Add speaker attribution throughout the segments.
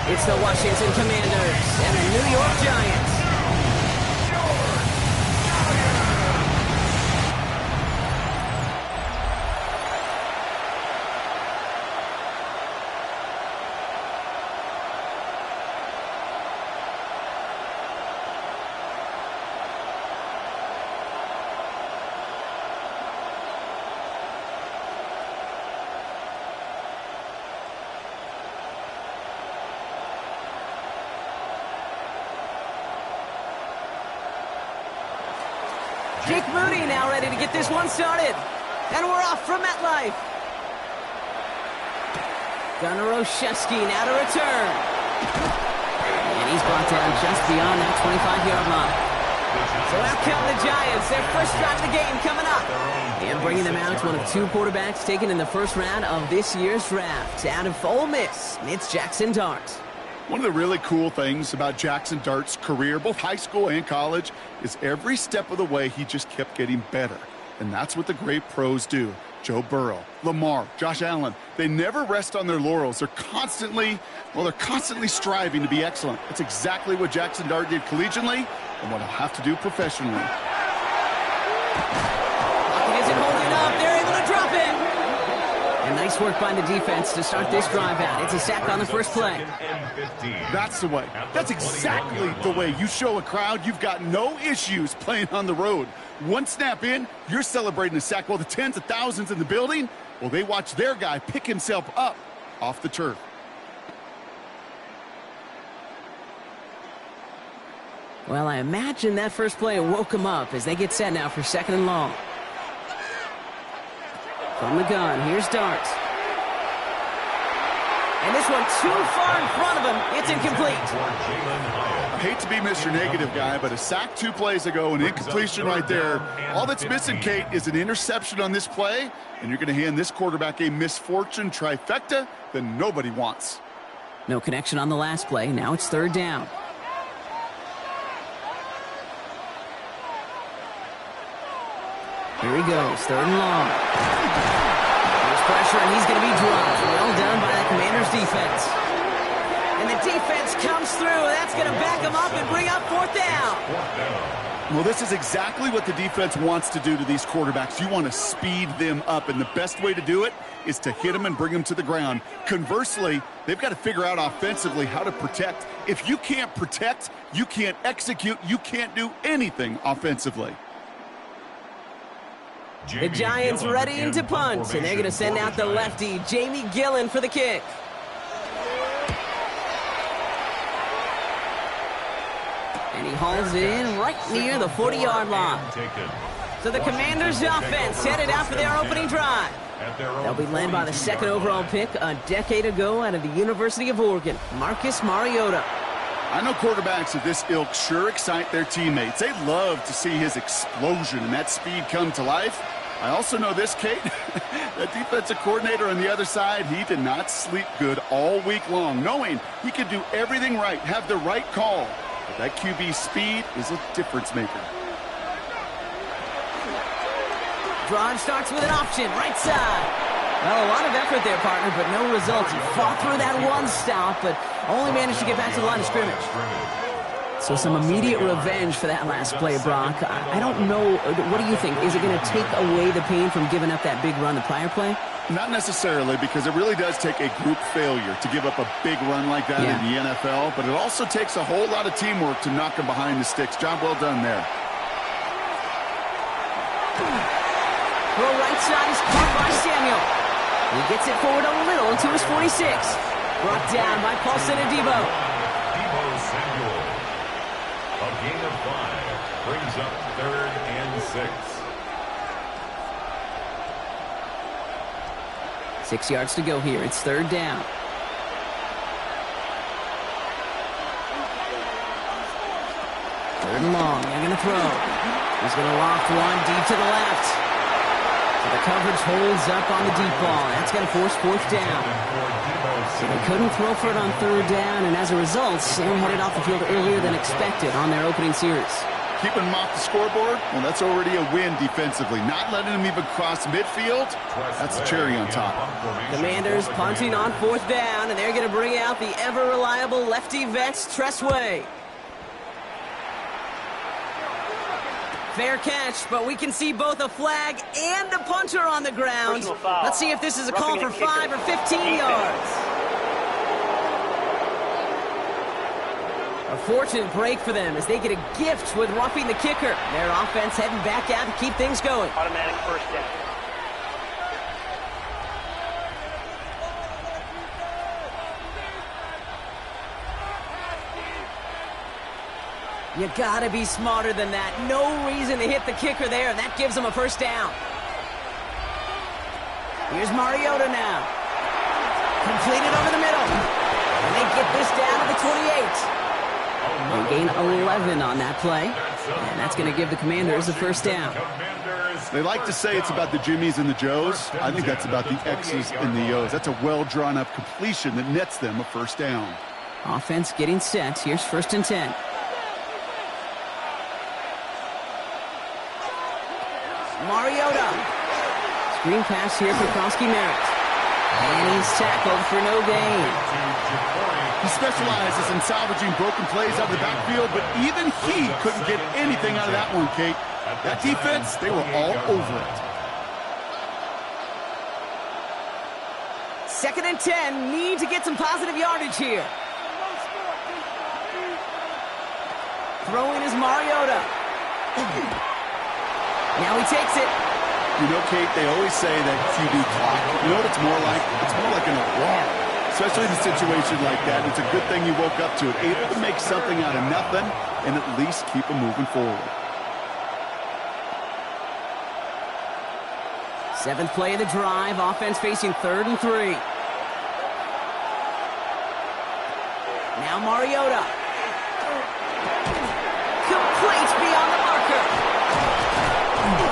Speaker 1: It's the Washington Commanders and the New York Giants. Jake Moody now ready to get this one started. And we're off from MetLife. Gunnar Olszewski now to return. And he's brought down just beyond that 25-yard line. So out come the Giants. Their first drive of the game coming up. And bringing them out, one of two quarterbacks taken in the first round of this year's draft. Out of Ole Miss, it's Jackson Dart.
Speaker 2: One of the really cool things about Jackson Dart's career, both high school and college, is every step of the way he just kept getting better. And that's what the great pros do. Joe Burrow, Lamar, Josh Allen, they never rest on their laurels. They're constantly striving to be excellent. That's exactly what Jackson Dart did collegiately and what he'll have to do professionally.
Speaker 1: Pocket isn't holding up. They're able to drop it. And nice work by the defense to start this drive out. It's a sack on the first play.
Speaker 2: That's the way. That's exactly the way you show a crowd you've got no issues playing on the road. One snap in, you're celebrating a sack while the tens of thousands in the building, well, they watch their guy pick himself up off the turf.
Speaker 1: Well, I imagine that first play woke him up as they get set now for second and long. From the gun, here's Dart. And this one too far in front of him. It's incomplete.
Speaker 2: I hate to be Mr. Negative guy, but a sack 2 plays ago, an incompletion right there. All that's missing, Kate, is an interception on this play, and you're going to hand this quarterback a misfortune trifecta that nobody wants.
Speaker 1: No connection on the last play. Now it's third down. Here he goes, third and long. There's pressure, and he's going to be dropped. Well done by the Commanders' defense. And the defense comes through. That's going to back him up and bring up fourth down.
Speaker 2: Well, this is exactly what the defense wants to do to these quarterbacks. You want to speed them up, and the best way to do it is to hit them and bring them to the ground. Conversely, they've got to figure out offensively how to protect. If you can't protect, you can't execute, you can't do anything offensively.
Speaker 1: The Giants ready to punt, and they're going to send out the lefty, Jamie Gillen, for the kick. And he hauls it in right near the 40-yard line. So the Commanders' offense headed out for their opening drive. They'll be led by the second overall pick a decade ago out of the University of Oregon, Marcus Mariota.
Speaker 2: I know quarterbacks of this ilk sure excite their teammates. They love to see his explosion and that speed come to life. I also know this, Kate, that defensive coordinator on the other side, he did not sleep good all week long, knowing he could do everything right, have the right call. But that QB speed is a difference maker.
Speaker 1: Drive starts with an option, right side. Well, a lot of effort there, partner, but no results. He fought through that one stop, but only managed to get back to the line of scrimmage. So some immediate revenge for that last play, Brock. I don't know. What do you think? Is it going to take away the pain from giving up that big run the prior play?
Speaker 2: Not necessarily, because it really does take a group failure to give up a big run like that in the NFL, but it also takes a whole lot of teamwork to knock them behind the sticks. Job well done there.
Speaker 1: Throw right side is caught by Samuel. He gets it forward a little to his 46. Brought down by Paulson Adebo.
Speaker 3: Debo Samuel. A gain of 5 brings up 3rd and 6.
Speaker 1: 6 yards to go here. It's third down. Third and long. They're going to throw. He's going to loft one deep to the left. So the coverage holds up on the deep ball. That's going to force fourth down. So they couldn't throw for it on third down, and as a result, Sam headed off the field earlier than expected on their opening series.
Speaker 2: Keeping him off the scoreboard, well, that's already a win defensively. Not letting him even cross midfield, that's a cherry on top.
Speaker 1: Commanders punting on 4th down, and they're going to bring out the ever-reliable lefty vet, Tressway. Fair catch, but we can see both a flag and a punter on the ground. Let's see if this is a call for 5 or 15 yards. A fortunate break for them as they get a gift with roughing the kicker. Their offense heading back out to keep things going.
Speaker 4: Automatic first down.
Speaker 1: You gotta be smarter than that. No reason to hit the kicker there, and that gives them a first down. Here's Mariota now. Completed over the middle. And they get this down to the 28. They gain 11 on that play, and that's going to give the Commanders a first down.
Speaker 2: They like to say it's about the Jimmies and the Joes. I think that's about the X's and the O's. That's a well-drawn-up completion that nets them a first down.
Speaker 1: Offense getting set. Here's 1st and 10. Mariota. Screen pass here for Krosky-Merritt. And he's tackled for no gain.
Speaker 2: He specializes in salvaging broken plays out of the backfield, but even he couldn't get anything out of that one, Kate. That defense, they were all over it.
Speaker 1: 2nd and 10. Need to get some positive yardage here. Throwing is Mariota. Now he takes it.
Speaker 2: You know, Kate, they always say that QB clock. You know what it's more like? It's more like an alarm. Especially in a situation like that. It's a good thing you woke up to it. Able to make something out of nothing and at least keep them moving forward.
Speaker 1: 7th play of the drive. Offense facing 3rd and 3. Now Mariota. Complete beyond the marker.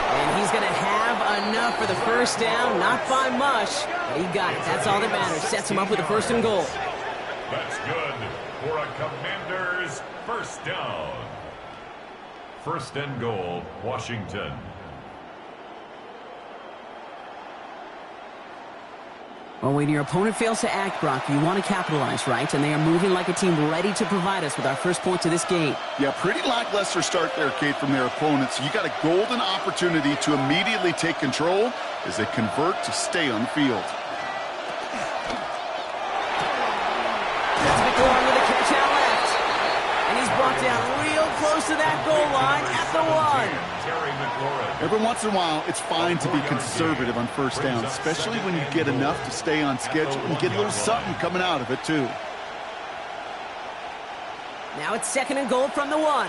Speaker 1: And he's going to have enough for the first down. Not by much, but he got it. That's all that matters. Sets him up with a 1st and goal.
Speaker 3: That's good for a Commanders first down. 1st and goal, Washington.
Speaker 1: Well, when your opponent fails to act, Brock, you want to capitalize, right? And they are moving like a team ready to provide us with our first points of this game.
Speaker 2: Yeah, pretty lackluster start there, Kate, from their opponents. You got a golden opportunity to immediately take control as they convert to stay on the field.
Speaker 1: That's McLaurin with a catch out left. And he's brought down real close to that goal line at the 1.
Speaker 2: Every once in a while, it's fine to be conservative on first down, especially when you get enough to stay on schedule and get a little something coming out of it, too.
Speaker 1: Now it's 2nd and goal from the 1.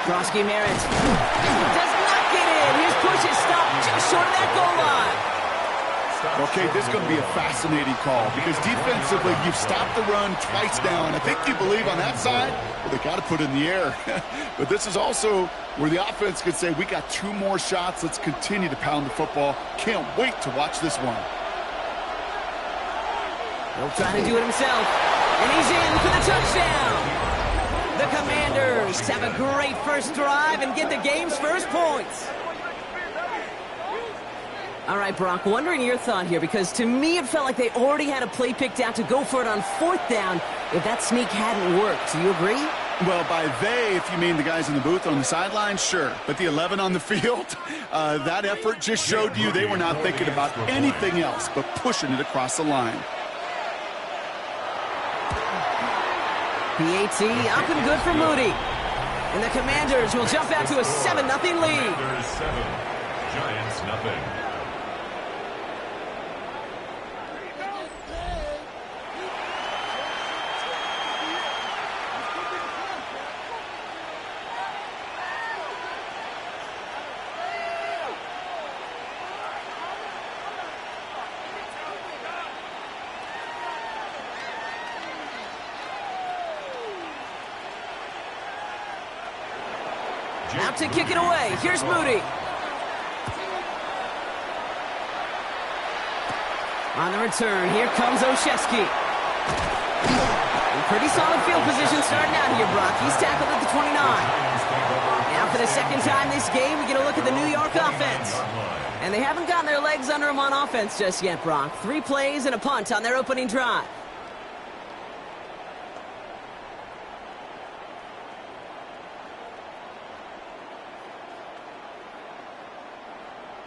Speaker 1: Krosky-Merritt does not get in. His push is stopped just short of that goal line.
Speaker 2: Okay, this is going to be a fascinating call because defensively, you've stopped the run twice now, and I think you believe on that side, well, they got to put it in the air. But this is also where the offense could say, we got 2 more shots. Let's continue to pound the football. Can't wait to watch this one.
Speaker 1: He'll try to do it himself, and he's in for the touchdown. The Commanders have a great first drive and get the game's first points. All right, Brock, wondering your thought here, because to me it felt like they already had a play picked out to go for it on 4th down if that sneak hadn't worked. Do you agree?
Speaker 2: Well, by they, if you mean the guys in the booth on the sideline, sure. But the 11 on the field, that effort just showed you they were not thinking about anything else but pushing it across the line.
Speaker 1: PAT up and good for Moody. And the Commanders will jump out to a 7-0 lead.
Speaker 3: Commanders 7, Giants nothing.
Speaker 1: Out to kick it away. Here's Moody. On the return, here comes Olszewski. Pretty solid field position starting out here, Brock. He's tackled at the 29. Now for the second time this game, we get a look at the New York offense. And they haven't gotten their legs under them on offense just yet, Brock. 3 plays and a punt on their opening drive.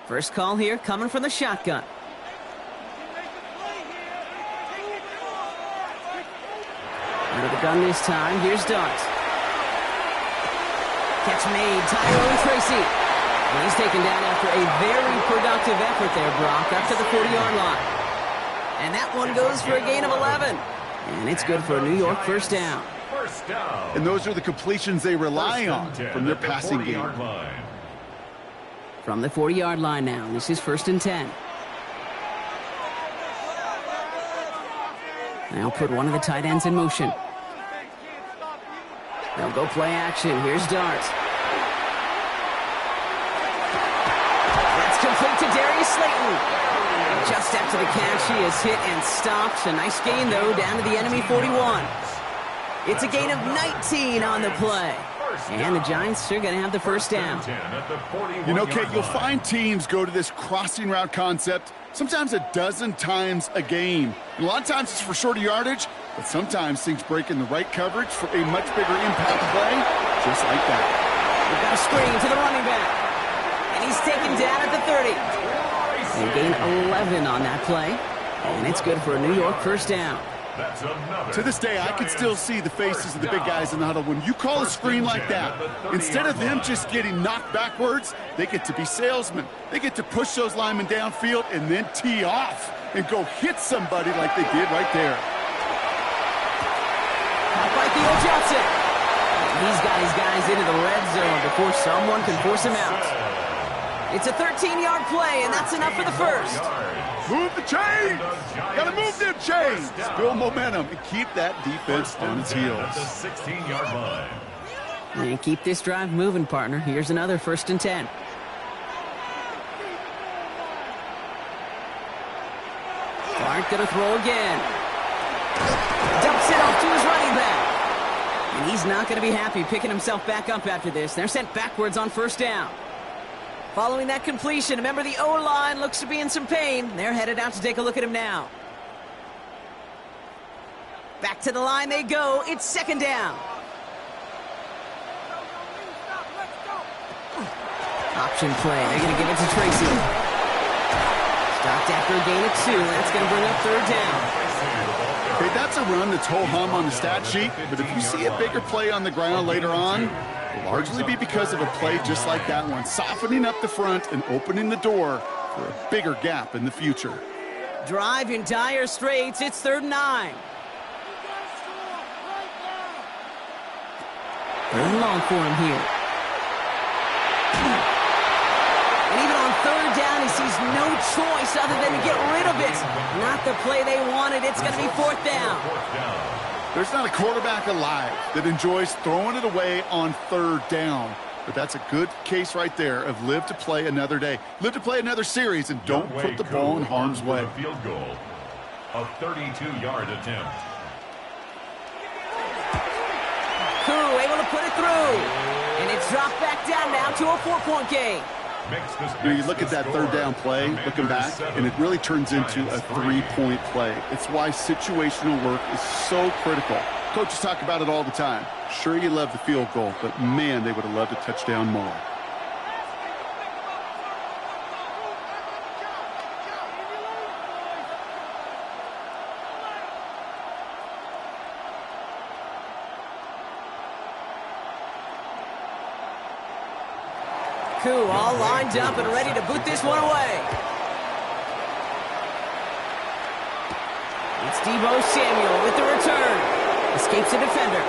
Speaker 1: First call here coming from the shotgun. Under the gun this time. Here's Dart. Catch made. Tyrone Tracy. And he's taken down after a very productive effort there, Brock, up to the 40-yard line. And that one goes for a gain of 11. And it's good for a New York first down.
Speaker 2: And those are the completions they rely on from their passing game.
Speaker 1: From the 40-yard line now. This is 1st and 10. Now put one of the tight ends in motion. They'll go play action. Here's Dart. That's complete to Darius Slayton. Just after the catch, he is hit and stopped. A nice gain, though, down to the enemy 41. It's a gain of 19 on the play. And the Giants are going to have the first down.
Speaker 2: You know, Kate, you'll find teams go to this crossing route concept sometimes a dozen times a game. And a lot of times it's for shorter yardage, but sometimes things break in the right coverage for a much bigger impact play, just like that.
Speaker 1: We've got a screen to the running back. And he's taken down at the 30. They gain 11 on that play. And it's good for a New York first down.
Speaker 2: To this day, I can still see the faces of the big guys in the huddle. When you call a screen like that, instead of them just getting knocked backwards, they get to be salesmen. They get to push those linemen downfield and then tee off and go hit somebody like they did right there.
Speaker 1: By Theo Johnson. He's got his guys into the red zone before someone can force him out. It's a 13-yard play, and that's enough for the first.
Speaker 2: Move the chains! Gotta move them chains! Build momentum and keep that defense on its heels.
Speaker 3: At the 16-yard line.
Speaker 1: And keep this drive moving, partner. Here's another 1st and 10. Clark gonna throw again. Dumps it off to his running back. And he's not gonna be happy picking himself back up after this. They're sent backwards on 1st down. Following that completion, remember the O-line looks to be in some pain. They're headed out to take a look at him now. Back to the line they go. It's 2nd down. Option play. They're going to give it to Tracy. Stopped after a gain of 2. That's going to bring up 3rd down.
Speaker 2: Hey, that's a run that's ho-hum on the stat sheet, but if you see a bigger play on the ground later on, it'll largely be because of a play just like that one, softening up the front and opening the door for a bigger gap in the future.
Speaker 1: Drive in dire straits. It's 3rd and 9. 3rd and long for him here. And even on 3rd down, he sees no choice other than to get rid of it. Not the play they wanted. It's going to be 4th down.
Speaker 2: There's not a quarterback alive that enjoys throwing it away on 3rd down. But that's a good case right there of live to play another day. Live to play another series and don't put the ball in harm's way.
Speaker 3: Field goal. A 32-yard attempt.
Speaker 1: Koo able to put it through. And it's dropped back down now to a 4-point game.
Speaker 2: You look at that 3rd down play, looking back, and it really turns into a 3-point play. It's why situational work is so critical. Coaches talk about it all the time. Sure, you love the field goal, but man, they would have loved a touchdown more.
Speaker 1: Koo all lined up and ready to boot this one away. It's Deebo Samuel with the return. Escapes a defender.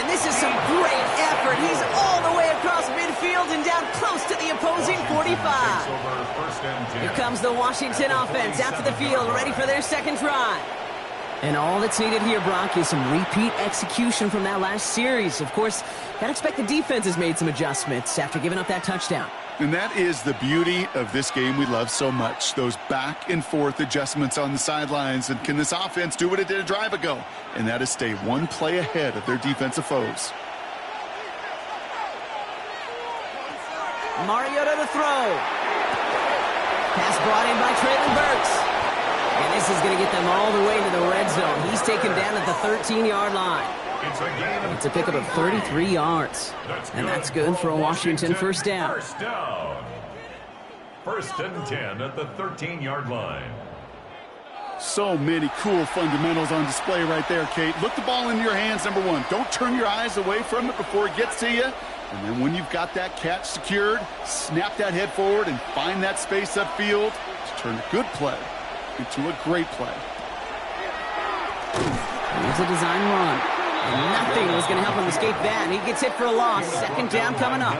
Speaker 1: And this is some great effort. He's all the way across midfield and down close to the opposing 45. Here comes the Washington offense out to the field, ready for their 2nd drive. And all that's needed here, Brock, is some repeat execution from that last series. Of course, gotta expect the defense has made some adjustments after giving up that touchdown.
Speaker 2: And that is the beauty of this game we love so much. Those back and forth adjustments on the sidelines. And can this offense do what it did a drive ago? And that is stay one play ahead of their defensive foes.
Speaker 1: Mariota to throw. Pass brought in by Traylon Burks. And this is going to get them all the way to the red zone. He's taken down at the 13-yard line. It's a pickup of 33 yards. And that's good for a Washington first down.
Speaker 3: First and 10 at the 13-yard line.
Speaker 2: So many cool fundamentals on display right there, Kate. Look the ball into your hands, number one. Don't turn your eyes away from it before it gets to you. And then when you've got that catch secured, snap that head forward and find that space upfield to turn a good play into a great play.
Speaker 1: Here's a design run. And nothing was going to help him escape that. He gets hit for a loss. Second down coming up.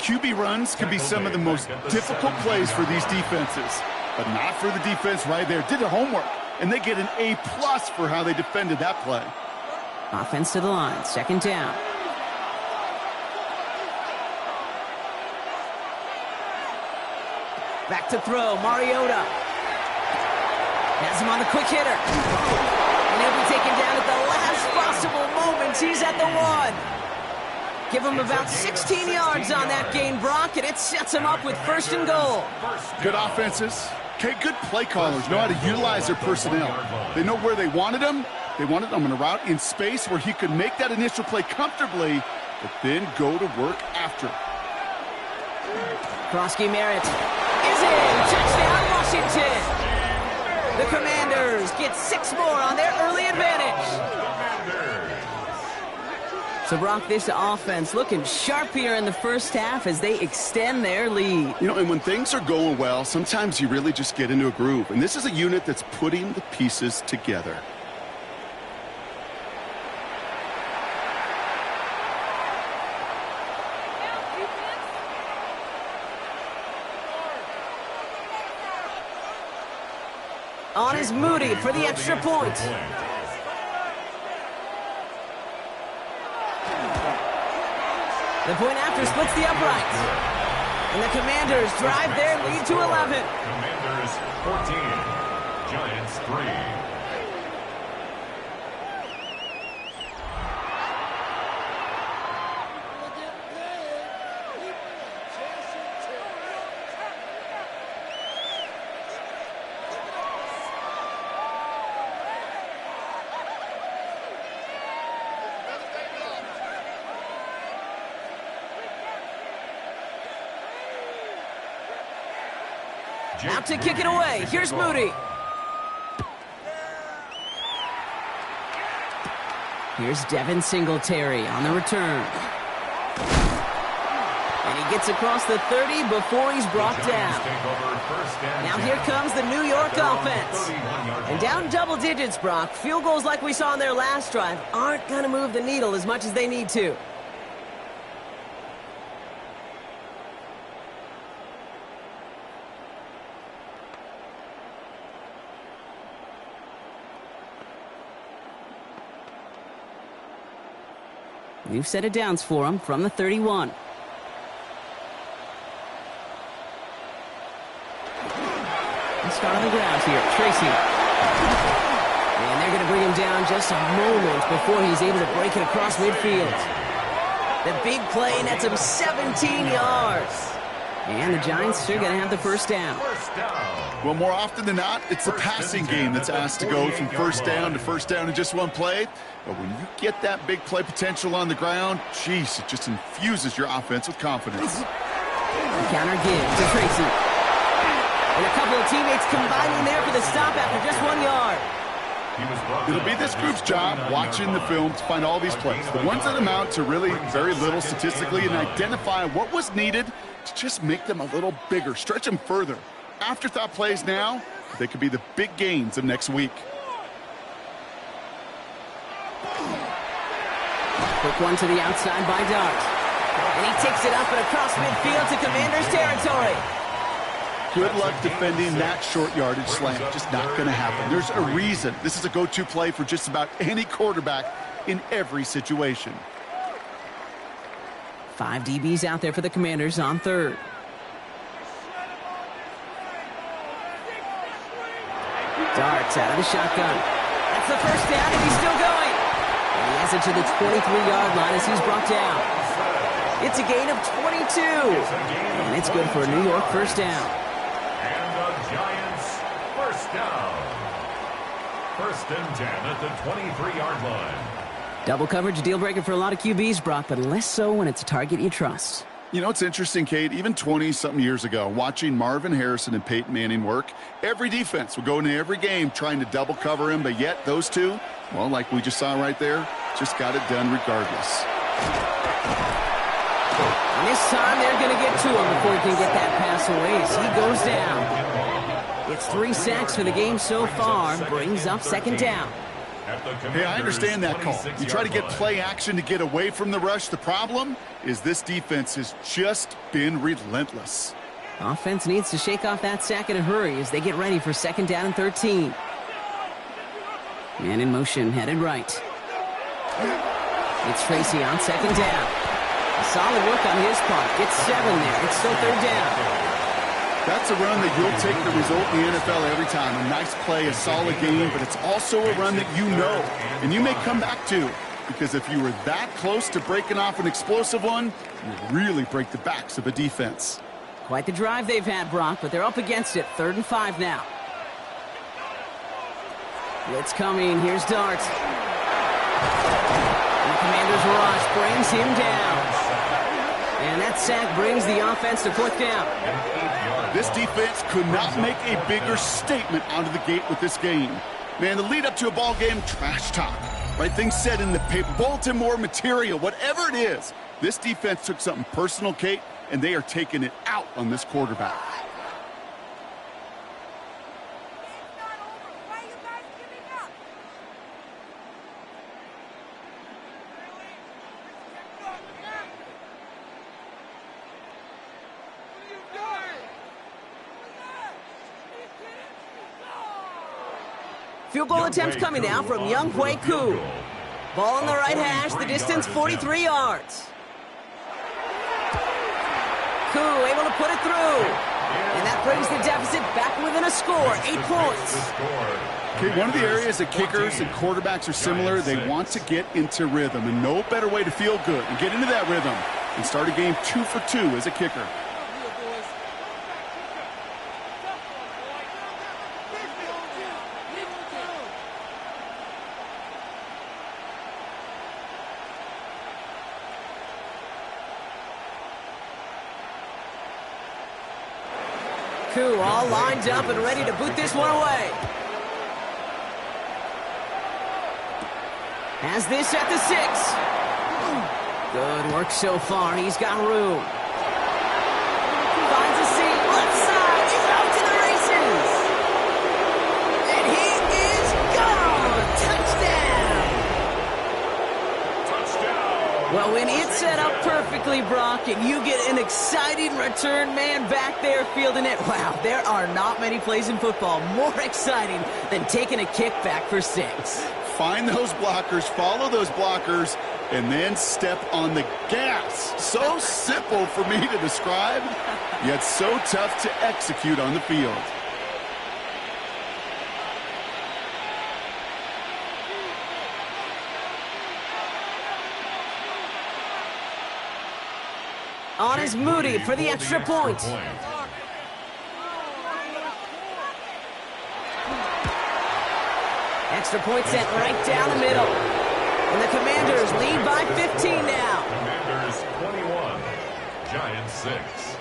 Speaker 2: QB runs can be some of the most difficult plays for these defenses, but not for the defense right there. Did their homework, and they get an A+ for how they defended that play.
Speaker 1: Offense to the line. Second down. Back to throw. Mariota has him on the quick hitter. And he'll be taken down at the last possible moment. He's at the 1. Give him about 16 yards on that gain, Brock, and it sets him up with first and goal.
Speaker 2: Good offenses. Okay, good play callers know how to utilize their personnel. They know where they wanted him. They wanted him in a route in space where he could make that initial play comfortably, but then go to work after.
Speaker 1: Krosky Merritt is in. Touchdown, Washington. The Commanders get 6 more on their early advantage. So, Brock, this offense looking sharp here in the first half as they extend their lead.
Speaker 2: You know, and when things are going well, sometimes you really just get into a groove. And this is a unit that's putting the pieces together.
Speaker 1: On is Moody for the extra point. The point after splits the upright. And the Commanders drive their lead to 11.
Speaker 3: Commanders 14, Giants 3.
Speaker 1: Out to kick it away. Here's Moody. Here's Devin Singletary on the return. And he gets across the 30 before he's brought down. Now here comes the New York offense. And down double digits, Brock. Field goals like we saw in their last drive aren't going to move the needle as much as they need to. New set of downs for him from the 31. Let's start on the ground here. Tracy. And they're going to bring him down just a moment before he's able to break it across midfield. The big play nets him 17 yards. And the Giants are going to have the first down.
Speaker 2: Well, more often than not, it's the passing game that's asked to go from first down in just one play. But when you get that big play potential on the ground, geez, it just infuses your offense with confidence.
Speaker 1: The counter give to Tracy. And a couple of teammates combining there for the stop after just 1 yard.
Speaker 2: It'll be this group's job watching the film to find all these plays, the ones that amount to really very little statistically, and identify what was needed to just make them a little bigger, stretch them further. Afterthought plays now, they could be the big gains of next week.
Speaker 1: Quick one to the outside by Dart. And he takes it up and across midfield to Commanders territory.
Speaker 2: Good luck defending that short yardage slant. Just not going to happen. There's a reason this is a go-to play for just about any quarterback in every situation.
Speaker 1: 5 DBs out there for the Commanders on third. Darts out of the shotgun. That's the first down, and he's still going. And he has it to the 23-yard line as he's brought down. It's a gain of 22. And it's good for a New York first down.
Speaker 3: And the Giants first down. First and 10 at the 23-yard line.
Speaker 1: Double coverage, deal breaker for a lot of QBs, Brock, but less so when it's a target you trust.
Speaker 2: You know, it's interesting, Kate, even 20-something years ago, watching Marvin Harrison and Peyton Manning work, every defense would go into every game trying to double cover him, but yet those two, well, like we just saw right there, just got it done regardless.
Speaker 1: And this time they're going to get to him before he can get that pass away as he goes down. It's 3 sacks for the game so far, brings up second down.
Speaker 2: Hey, I understand that call. You try to get play action to get away from the rush. The problem is this defense has just been relentless.
Speaker 1: Offense needs to shake off that sack in a hurry as they get ready for second down and 13. Man in motion, headed right. It's Tracy on second down. Solid work on his part. Gets 7 there. It's still third down.
Speaker 2: That's a run that you'll take the result in the NFL every time. A nice play, a solid game, but it's also a run that you know and you may come back to, because if you were that close to breaking off an explosive one, you really break the backs of a defense.
Speaker 1: Quite the drive they've had, Brock, but they're up against it. 3rd and 5 now. Blitz coming. Here's Dart. And the Commanders' rush brings him down. And that sack brings the offense to 4th down.
Speaker 2: This defense could not make a bigger statement out of the gate with this game. Man, the lead up to a ball game, trash talk. Right, things said in the paper, bulletin board material, whatever it is. This defense took something personal, Kate, and they are taking it out on this quarterback.
Speaker 1: Field goal attempt coming now from Young Hui Koo. Ball on the right hash, the distance 43 yards. Koo able to put it through. And that brings the deficit back within a score, 8 points.
Speaker 2: Okay, one of the areas that kickers and quarterbacks are similar, they want to get into rhythm. And no better way to feel good and get into that rhythm and start a game 2 for 2 as a kicker.
Speaker 1: Koo all lined up and ready to boot this one away. Has this at the 6. Good work so far. He's got room. Finds a seat. Left side. He's off to the races. And he is gone. Touchdown. Well, when it's set up perfectly, Brock, and you get an exciting return man back there fielding it, wow, there are not many plays in football more exciting than taking a kick back for 6.
Speaker 2: Find those blockers, follow those blockers, and then step on the gas. So simple for me to describe, yet so tough to execute on the field.
Speaker 1: On is Moody for the extra point. Extra point sent right down the middle. And the Commanders lead by 15 now.
Speaker 3: Commanders 21, Giants 6.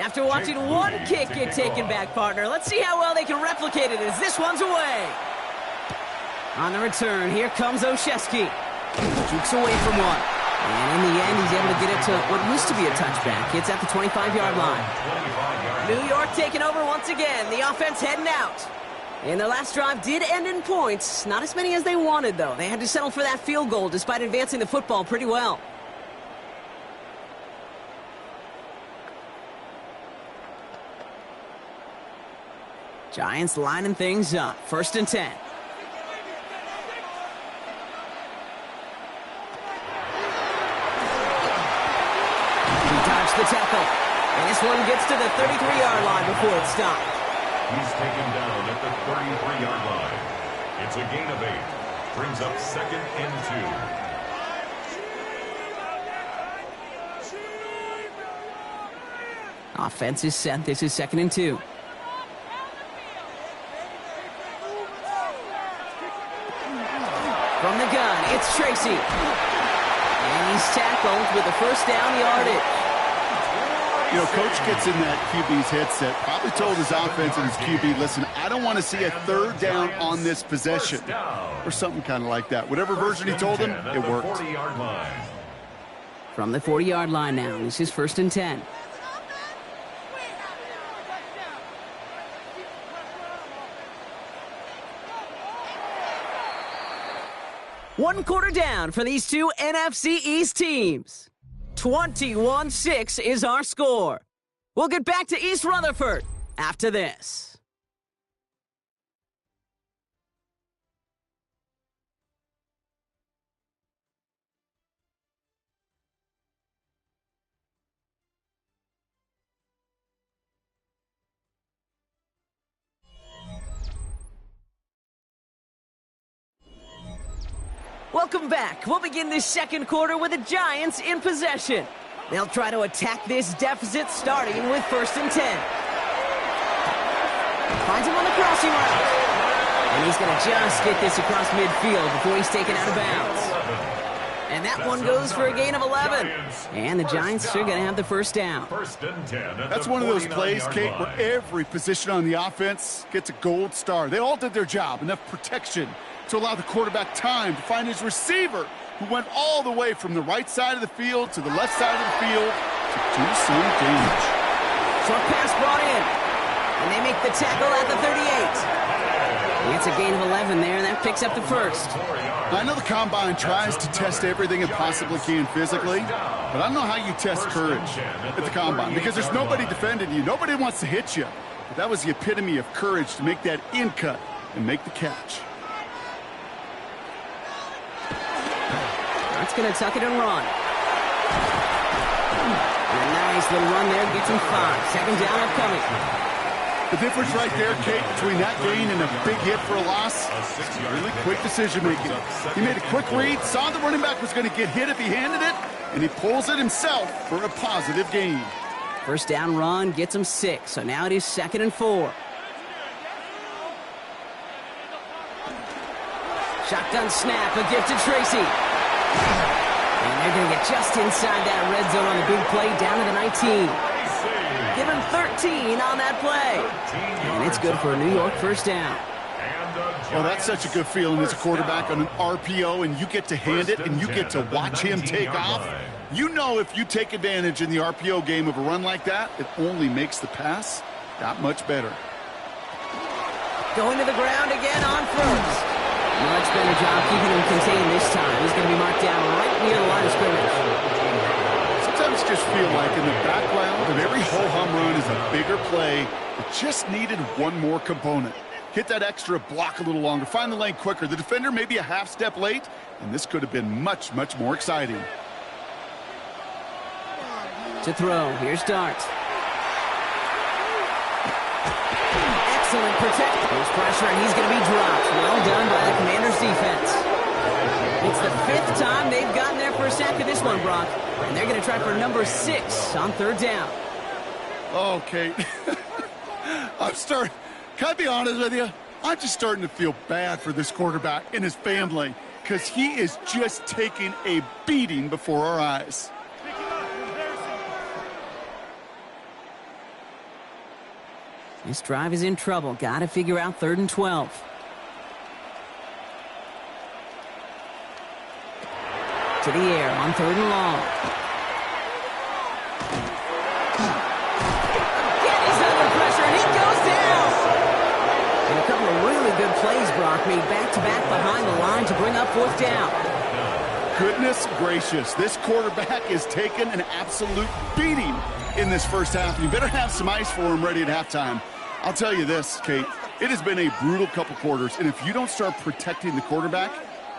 Speaker 1: After watching one kick get taken back, partner, let's see how well they can replicate it as this one's away. On the return, here comes Olszewski. Jukes away from one. And in the end, he's able to get it to what used to be a touchback. It's at the 25-yard line. New York taking over once again. The offense heading out. And their last drive did end in points. Not as many as they wanted, though. They had to settle for that field goal despite advancing the football pretty well. Giants lining things up. 1st and 10. He dodged the tackle. And this one gets to the 33-yard line before it's stopped.
Speaker 3: He's taken down at the 33-yard line. It's a gain of 8. Brings up 2nd and 2.
Speaker 1: Offense is set. This is 2nd and 2. From the gun, it's Tracy. And he's tackled with the 1st down yardage.
Speaker 2: You know, Coach gets in that QB's headset, probably told his offense and his QB, listen, I don't want to see a 3rd down on this possession. Or something kind of like that. Whatever version he told him, it worked.
Speaker 1: From the 40-yard line now, this is 1st and 10. One quarter down for these two NFC East teams. 21-6 is our score. We'll get back to East Rutherford after this. Welcome back. We'll begin this 2nd quarter with the Giants in possession. They'll try to attack this deficit starting with 1st and 10. Finds him on the crossing route. And he's going to just get this across midfield before he's taken out of bounds. And that one goes for a gain of 11. And the Giants are going to have the 1st down.
Speaker 2: That's one of those plays, Kate, where every position on the offense gets a gold star. They all did their job. Enough protection to allow the quarterback time to find his receiver, who went all the way from the right side of the field to the left side of the field to do some damage.
Speaker 1: Short pass brought in, and they make the tackle at the 38. It's a gain of 11 there, and that picks up the 1st.
Speaker 2: I know the Combine tries to test everything it possibly can physically, but I don't know how you test courage at the Combine, because there's nobody defending you. Nobody wants to hit you. But that was the epitome of courage to make that in cut and make the catch.
Speaker 1: That's going to tuck it and run. And a nice little run there gets him 5. 2nd down upcoming.
Speaker 2: The difference right there, Kate, between that gain and a big hit for a loss, really quick decision-making. He made a quick read, saw the running back was going to get hit if he handed it, and he pulls it himself for a positive gain.
Speaker 1: 1st down run gets him 6, so now it is 2nd and 4. Shotgun snap, a gift to Tracy. And they're going to get just inside that red zone on the big play, down to the 19. Give him 13 on that play. And it's good for a New York 1st down.
Speaker 2: Well, that's such a good feeling as a quarterback on an RPO, and you get to hand it, and you get to watch him take off. You know if you take advantage in the RPO game of a run like that, it only makes the pass that much better.
Speaker 1: Going to the ground again on 1st. Much better job keeping him contained this time. He's going to be marked down right near the line of scrimmage.
Speaker 2: Sometimes just feel like in the background of every ho-hum run is a bigger play that just needed one more component. Hit that extra block a little longer, find the lane quicker. The defender may be a half step late, and this could have been much, much more exciting.
Speaker 1: To throw, here's Dart. Excellent protection. There's pressure, and he's going to be dropped. Well done by the Commanders' defense. It's the 5th time they've gotten their first sack of this one, Brock. And they're going to try for number 6 on 3rd down.
Speaker 2: Okay. Can I be honest with you? I'm just starting to feel bad for this quarterback and his family, because he is just taking a beating before our eyes.
Speaker 1: This drive is in trouble. Got to figure out 3rd and 12. To to the air on 3rd and long. Again, he's under pressure, and he goes down. And a couple of really good plays, Brock, made back-to-back behind the line to bring up 4th down.
Speaker 2: Goodness gracious, this quarterback is taking an absolute beating in this first half. You better have some ice for him ready at halftime. I'll tell you this, Kate, it has been a brutal couple quarters, and if you don't start protecting the quarterback,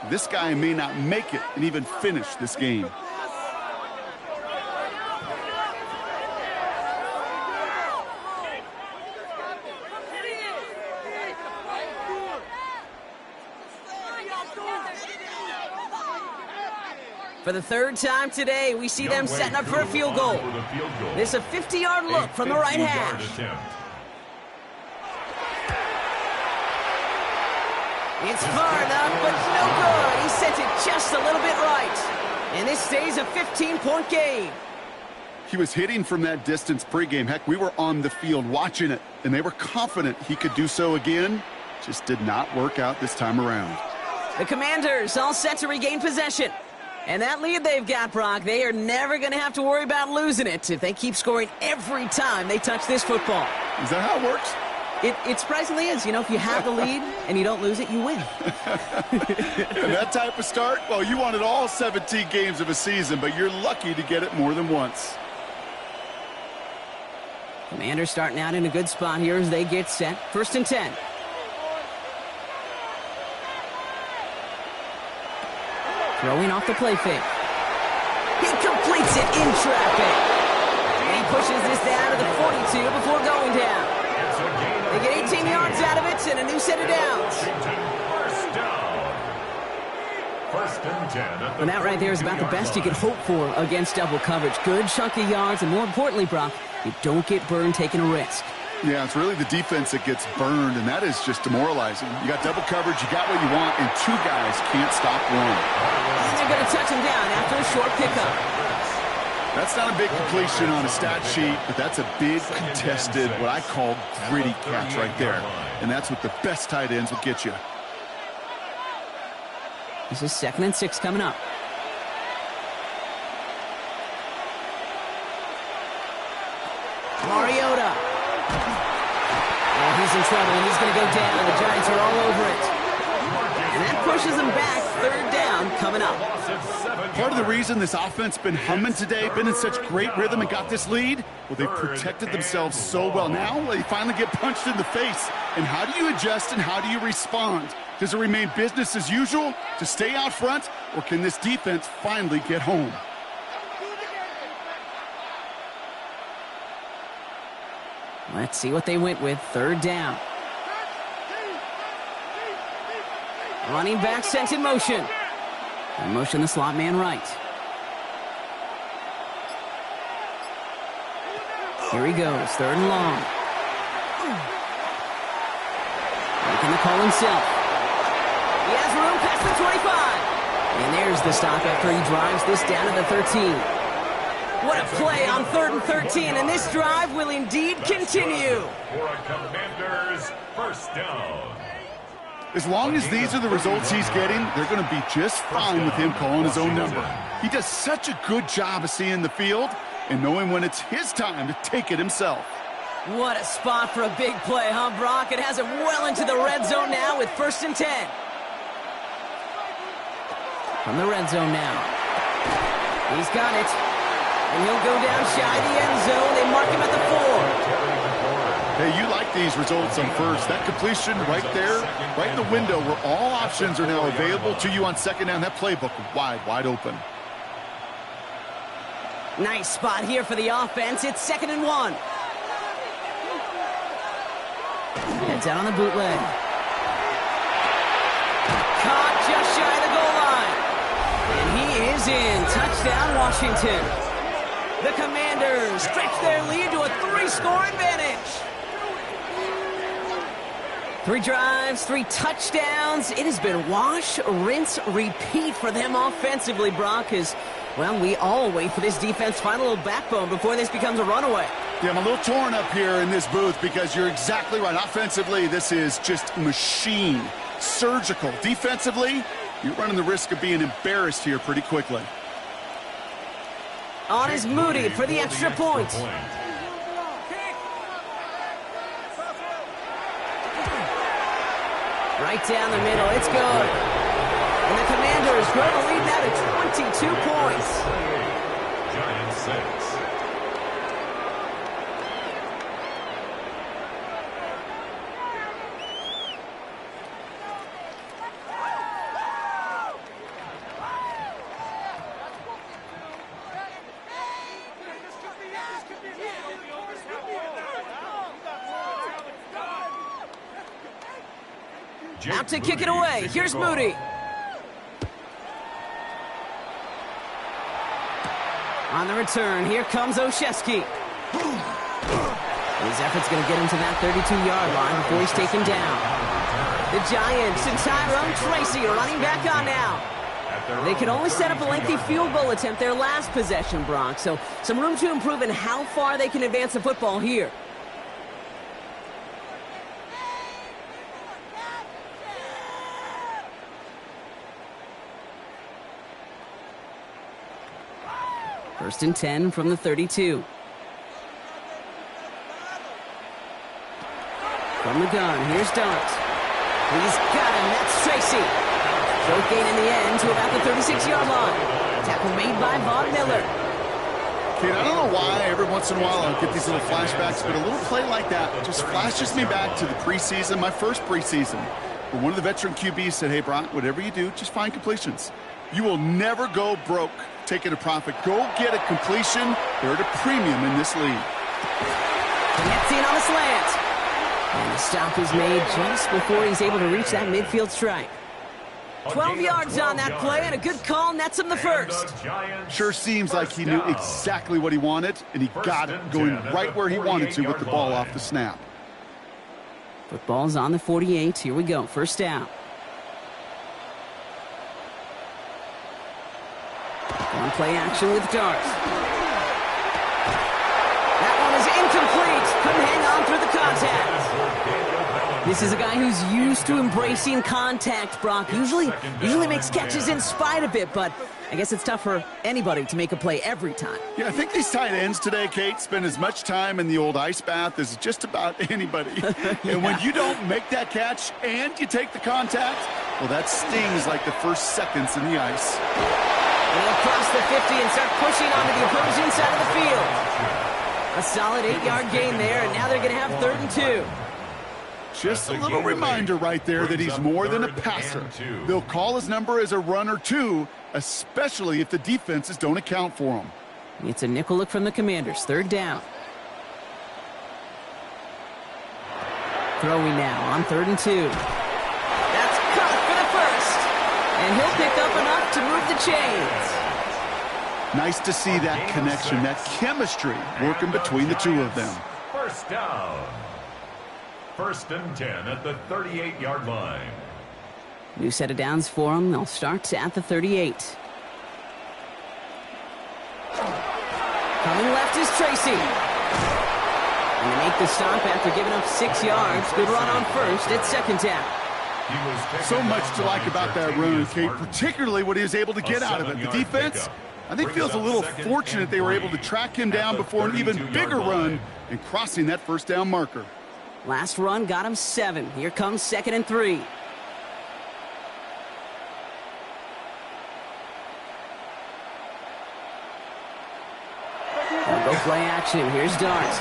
Speaker 2: this guy may not make it and even finish this game.
Speaker 1: For the 3rd time today, we see them setting up for a field goal. This is a 50-yard look from the right hash. It's far enough, but no good. He sent it just a little bit right. And this stays a 15-point game.
Speaker 2: He was hitting from that distance pregame. Heck, we were on the field watching it, and they were confident he could do so again. Just did not work out this time around.
Speaker 1: The Commanders all set to regain possession. And that lead they've got, Brock, they are never going to have to worry about losing it if they keep scoring every time they touch this football.
Speaker 2: Is that how it works?
Speaker 1: It surprisingly is. You know, if you have the lead and you don't lose it, you win.
Speaker 2: And that type of start, well, you wanted all 17 games of a season, but you're lucky to get it more than once.
Speaker 1: Commanders starting out in a good spot here as they get set. 1st and 10. Throwing off the play fake. He completes it in traffic. And he pushes this down to the 42 before going down. They get 18 yards out of it and a new set of downs.
Speaker 3: First down. 1st and 10.
Speaker 1: And that right there is about the best you could hope for against double coverage. Good chunky yards, and more importantly, Brock, you don't get burned taking a risk.
Speaker 2: Yeah, it's really the defense that gets burned, and that is just demoralizing. You got double coverage, you got what you want, and 2 guys can't stop one.
Speaker 1: And they're going to touch him down after a short pickup.
Speaker 2: That's not a big completion on a stat sheet, but that's a big contested, what I call gritty catch right there. And that's what the best tight ends will get you.
Speaker 1: This is 2nd and 6 coming up. Mariota. Oh, he's in trouble, and he's going to go down. The Giants are all over it. And that pushes him back. 3rd down coming up.
Speaker 2: Part of the reason this offense been humming today, been in such great rhythm and got this lead, well, they've protected themselves so well. Now they finally get punched in the face. And how do you adjust and how do you respond? Does it remain business as usual to stay out front, or can this defense finally get home?
Speaker 1: Let's see what they went with. 3rd down. Running back sent in motion. In motion, the slot man right. Here he goes, 3rd and long. Making the call himself. He has room past the 25. And there's the stop after he drives this down to the 13. What a play on 3rd and 13, and this drive will indeed continue.
Speaker 3: For a Commanders first down.
Speaker 2: As long as these are the results he's getting, they're going to be just fine with him calling his own number. He does such a good job of seeing the field and knowing when it's his time to take it himself.
Speaker 1: What a spot for a big play, huh, Brock? It has him well into the red zone now with 1st and 10. From the red zone now. He's got it. And he'll go down shy of the end zone. They mark him at the 4.
Speaker 2: Hey, you like these results on first. That completion right there, right in the window where all options are now available to you on 2nd down. That playbook wide open.
Speaker 1: Nice spot here for the offense. It's 2nd and 1. Heads out on the bootleg. Caught just shy of the goal line. And he is in. Touchdown, Washington. The Commanders stretch their lead to a 3-score advantage. 3 drives, 3 touchdowns. It has been wash, rinse, repeat for them offensively, Brock, as, well, we all wait for this defense to find a little backbone before this becomes a runaway.
Speaker 2: Yeah, I'm a little torn up here in this booth because you're exactly right. Offensively, this is just machine, surgical. Defensively, you're running the risk of being embarrassed here pretty quickly.
Speaker 1: on is Moody for the extra point. Right down the middle, it's good. And the Commanders grow the lead now to 22 points.
Speaker 3: Giants 6.
Speaker 1: Out to kick it away. Here's Moody. On the return, here comes Olszewski. His effort's going to get him to that 32-yard line before he's taken down. The Giants and Tyrone Tracy are running back on now. They could only set up a lengthy field goal attempt their last possession, Brock, so some room to improve in how far they can advance the football here. First and 10 from the 32. From the gun, here's Dart. He's got him, that's Tracy. Short gain in the end to about the 36-yard line. Tackle made by Von Miller.
Speaker 2: Kid, I don't know why every once in a while I'll get these little flashbacks, but a little play like that just flashes me back to the preseason, my first preseason. Where one of the veteran QBs said, hey, Brock, whatever you do, just find completions. You will never go broke taking a profit. Go get a completion. They're at a premium in this league.
Speaker 1: Connecting on a slant. And the stop is made just before he's able to reach that midfield strike. 12 yards on that play, and a good call nets him the first.
Speaker 2: Sure seems like he knew exactly what he wanted, and he got it going right where he wanted to with the ball off the snap.
Speaker 1: Football's on the 48. Here we go. First down. On play action with Dart. That one is incomplete. Couldn't hang on through the contact. This is a guy who's used to embracing contact, Brock. Usually makes catches in spite of it, but I guess it's tough for anybody to make a play every time.
Speaker 2: Yeah, I think these tight ends today, Kate, spend as much time in the old ice bath as just about anybody.
Speaker 1: Yeah.
Speaker 2: And when you don't make that catch and you take the contact, well, that stings like the first seconds in the ice.
Speaker 1: And he'll cross the 50 and start pushing onto the opposing side of the field. A solid 8-yard gain there, and now they're going to have 3rd and 2.
Speaker 2: Just a little reminder right there that he's more than a passer. They'll call his number as a runner, too, especially if the defenses don't account for him.
Speaker 1: It's a nickel look from the Commanders. 3rd down. Throwing now on 3rd and 2. That's caught for the first. And he'll pick up enough to move the chains.
Speaker 2: Nice to see that connection, that chemistry working between the two of them.
Speaker 3: First down. 1st and 10 at the 38-yard line.
Speaker 1: New set of downs for them. They'll start at the 38. Coming left is Tracy. And they make the stop after giving up 6 yards. Good run on first at 2nd down.
Speaker 2: So much to like about that run, Kate, particularly what he was able to get out of it. The defense, I think, feels a little fortunate they were able to track him down before an even bigger run and crossing that 1st down marker.
Speaker 1: Last run got him 7. Here comes 2nd and 3. They'll go play action. Here's Dart.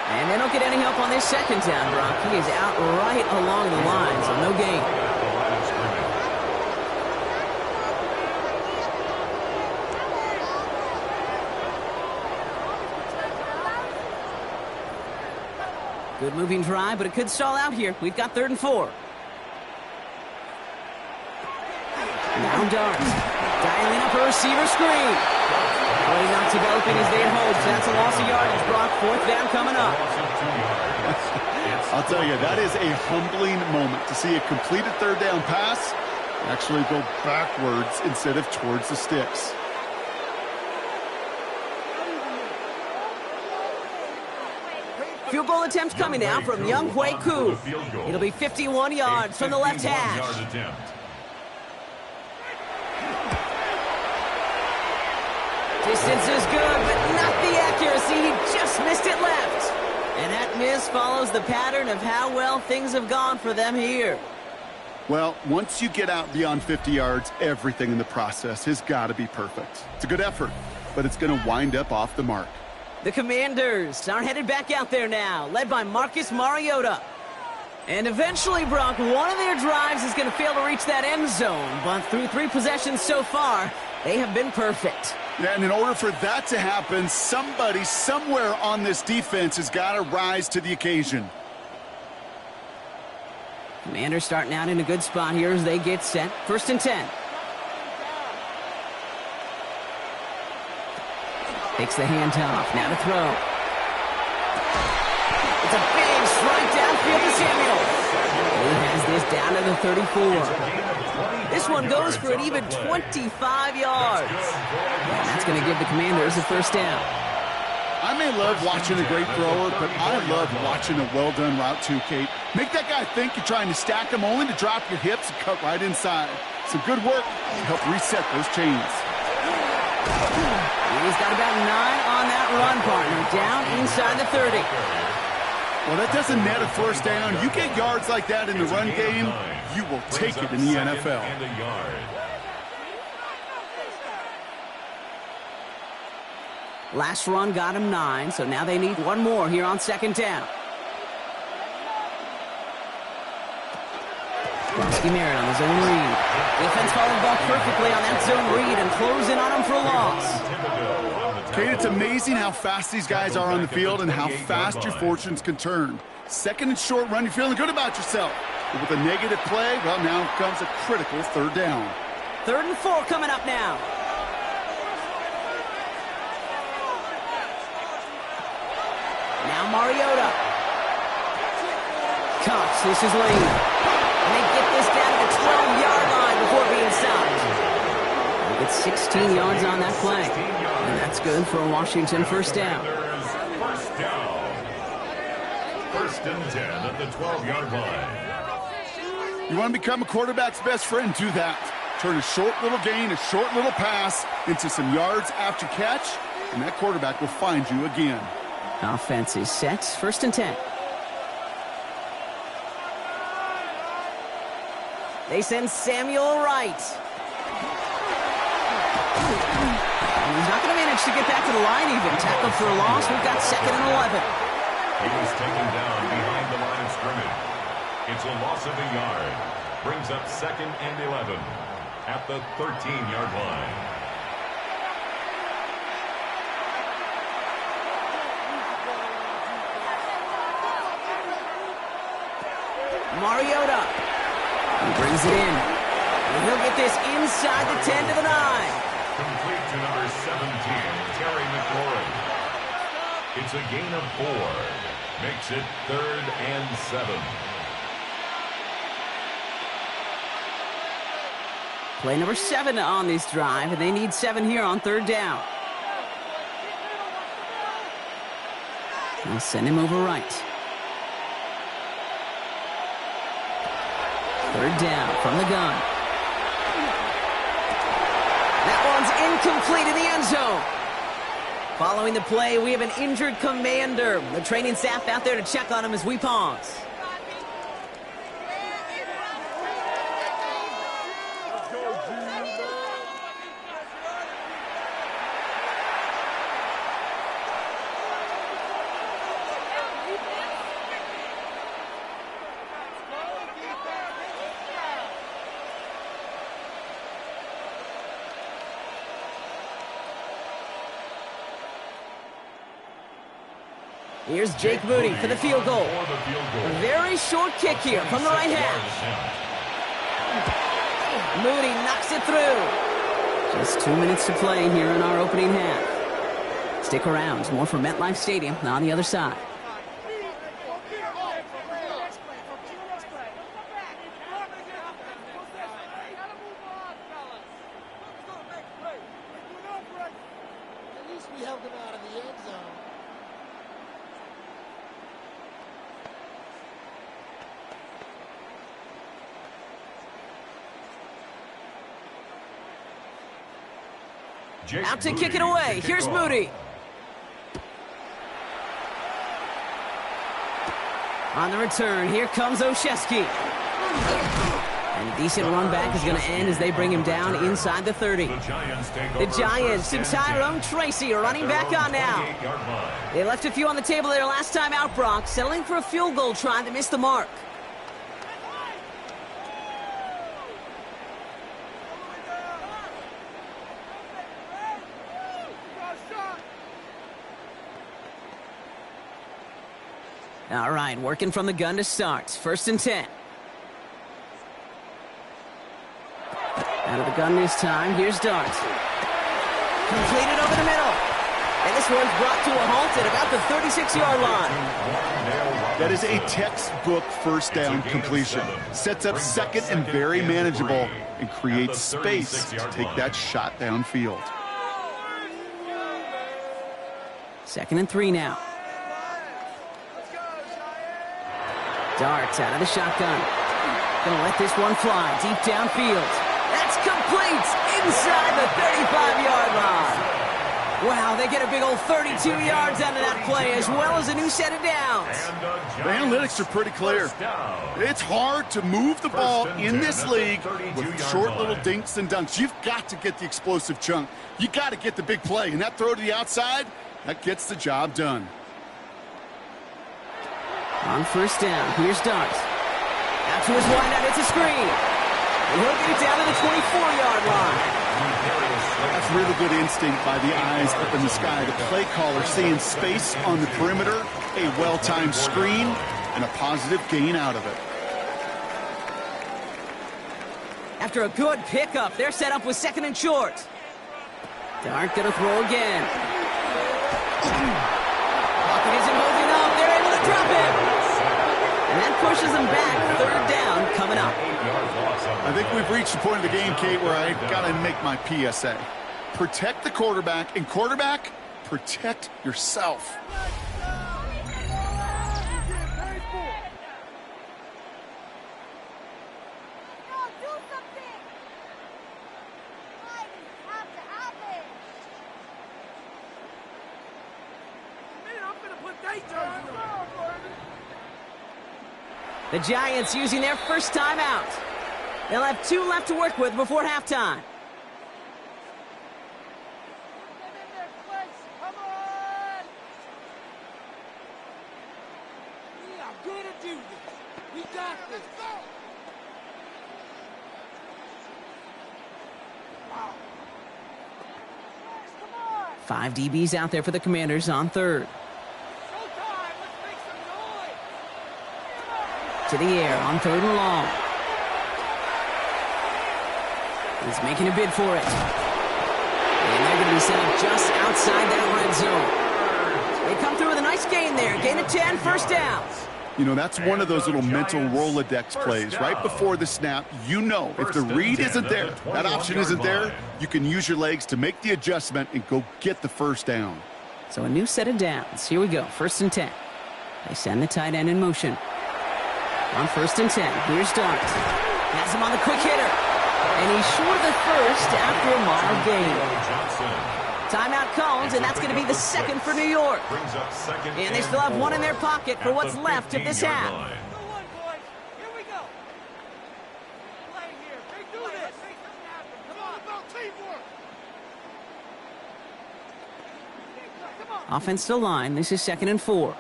Speaker 1: And they don't get any help on this 2nd down, Brock. He is out right along the line, so no gain. Good moving drive, but it could stall out here. We've got 3rd and 4. Now Dart. Dialing up a receiver screen. Really not developing as they had hoped. That's a loss of yardage. Brock, 4th down coming up.
Speaker 2: I'll tell you, that is a humbling moment to see a completed 3rd down pass actually go backwards instead of towards the sticks.
Speaker 1: Field goal attempt coming now from Young Hui Koo. It'll be 51 yards from the left hash. distance is good, but not the accuracy. He just missed it left. And that miss follows the pattern of how well things have gone for them here.
Speaker 2: Well, once you get out beyond 50 yards, everything in the process has got to be perfect. It's a good effort, but it's going to wind up off the mark.
Speaker 1: The Commanders are headed back out there now, led by Marcus Mariota. And eventually, Brock, one of their drives is going to fail to reach that end zone, but through 3 possessions so far, they have been perfect.
Speaker 2: Yeah, and in order for that to happen, somebody somewhere on this defense has got to rise to the occasion.
Speaker 1: Commanders starting out in a good spot here as they get set. 1st and 10. Takes the handoff. Now to throw. It's a big strike downfield to Samuel. He has this down to the 34. This one goes for an even 25 yards. And that's going to give the Commanders a 1st down.
Speaker 2: I may love watching a great thrower, but I love watching a well-done route too, Kate. Make that guy think you're trying to stack him only to drop your hips and cut right inside. Some good work to help reset those chains.
Speaker 1: He's got about 9 on that run, partner. Down inside the 30.
Speaker 2: Well, that doesn't net a 1st down. You get yards like that in the run game, you will take it in the NFL.
Speaker 1: Last run got him 9, so now they need 1 more here on 2nd down. Merritt on the zone read. Defense followed ball perfectly on that zone read and close in on him for a loss.
Speaker 2: Kate, it's amazing how fast these guys are on the field and how fast your fortunes can turn. 2nd and short run, you're feeling good about yourself. But with a negative play, well, now comes a critical 3rd down.
Speaker 1: 3rd and 4 coming up now. Now Mariota. Cox, this is lead. And they get this down to the 12-yard line before being stopped. They get 16 yards on that play. And that's good for a Washington 1st down.
Speaker 3: 1st down. 1st and 10 at the 12-yard line.
Speaker 2: You want to become a quarterback's best friend, do that. Turn a short little gain, a short little pass into some yards after catch, and that quarterback will find you again.
Speaker 1: Offense is set. 1st and 10. They send Samuel Wright. And he's not going to manage to get back to the line even. Tackled for a loss. We've got 2nd and 11.
Speaker 3: He was taken down behind the line of scrimmage. It's a loss of a yard. Brings up 2nd and 11 at the 13-yard line.
Speaker 1: Mariota. He brings it in. And he'll get this inside the 10 to the 9.
Speaker 3: Complete to number 17, Terry McLaurin. It's a gain of 4. Makes it 3rd and 7.
Speaker 1: Play number 7 on this drive, and they need 7 here on 3rd down. They'll send him over right. 3rd down from the gun. That one's incomplete in the end zone. Following the play, we have an injured Commander. The training staff out there to check on him as we pause. Here's Jake Moody for the field goal. A very short kick here from the right half. Moody knocks it through. Just 2 minutes to play here in our opening half. Stick around. More from MetLife Stadium on the other side.
Speaker 4: We helped him out of the end zone.
Speaker 1: Out to kick it away. Here's Moody. On the return, here comes Olszewski. And a decent run back is going to end as they bring him down inside the 30. The Giants and Tyrone Tracy are running back on now. They left a few on the table there last time out, Brock, settling for a field goal try that missed the mark. All right, working from the gun to start. 1st and 10. Out of the gun this time. Here's Dart. Completed over the middle. And this one's brought to a halt at about the 36-yard line.
Speaker 2: That is a textbook first down completion. Sets up second and very manageable and creates space to take that shot downfield.
Speaker 1: 2nd and 3 now. Darts out of the shotgun. Gonna let this one fly deep downfield. That's complete inside the 35-yard line. Wow, they get a big old 32 yards out of that play as well as a new set of downs.
Speaker 2: The analytics are pretty clear. It's hard to move the ball in this league with short little dinks and dunks. You've got to get the explosive chunk. You got to get the big play. And that throw to the outside, that gets the job done.
Speaker 1: On 1st down, here's Dart. Out to his wideout, it's a screen. And he'll get it down to the 24-yard line.
Speaker 2: That's really good instinct by the eyes up in the sky. The play caller seeing space on the perimeter, a well-timed screen, and a positive gain out of it.
Speaker 1: After a good pickup, they're set up with 2nd and short. Dart gonna throw again. Pocket isn't holding up. They're able to drop him. And that pushes them back. 3rd down coming up.
Speaker 2: I think we've reached the point of the game, Kate, where I got to make my PSA. Protect the quarterback, and quarterback, protect yourself.
Speaker 1: The Giants using their first timeout. They'll have 2 left to work with before halftime.
Speaker 4: Come on! We are going to do this. We got this. Wow. Come on.
Speaker 1: 5 DBs out there for the Commanders on 3rd. To the air on 3rd and long. He's making a bid for it. And they're going to be set up just outside that red zone. They come through with a nice gain there. Gain of 10, 1st down.
Speaker 2: You know, that's one of those little mental Rolodex plays. Right before the snap, you know if the read isn't there, that option isn't there, you can use your legs to make the adjustment and go get the 1st down.
Speaker 1: So a new set of downs. Here we go. 1st and 10. They send the tight end in motion. On 1st and 10, here's Dart. Has him on the quick hitter. And he's short of the 1st after a mild gain. Timeout called, and that's going to be the 2nd for New York. And they still have 1 in their pocket for what's left of this half. Offensive line, this is 2nd and 4.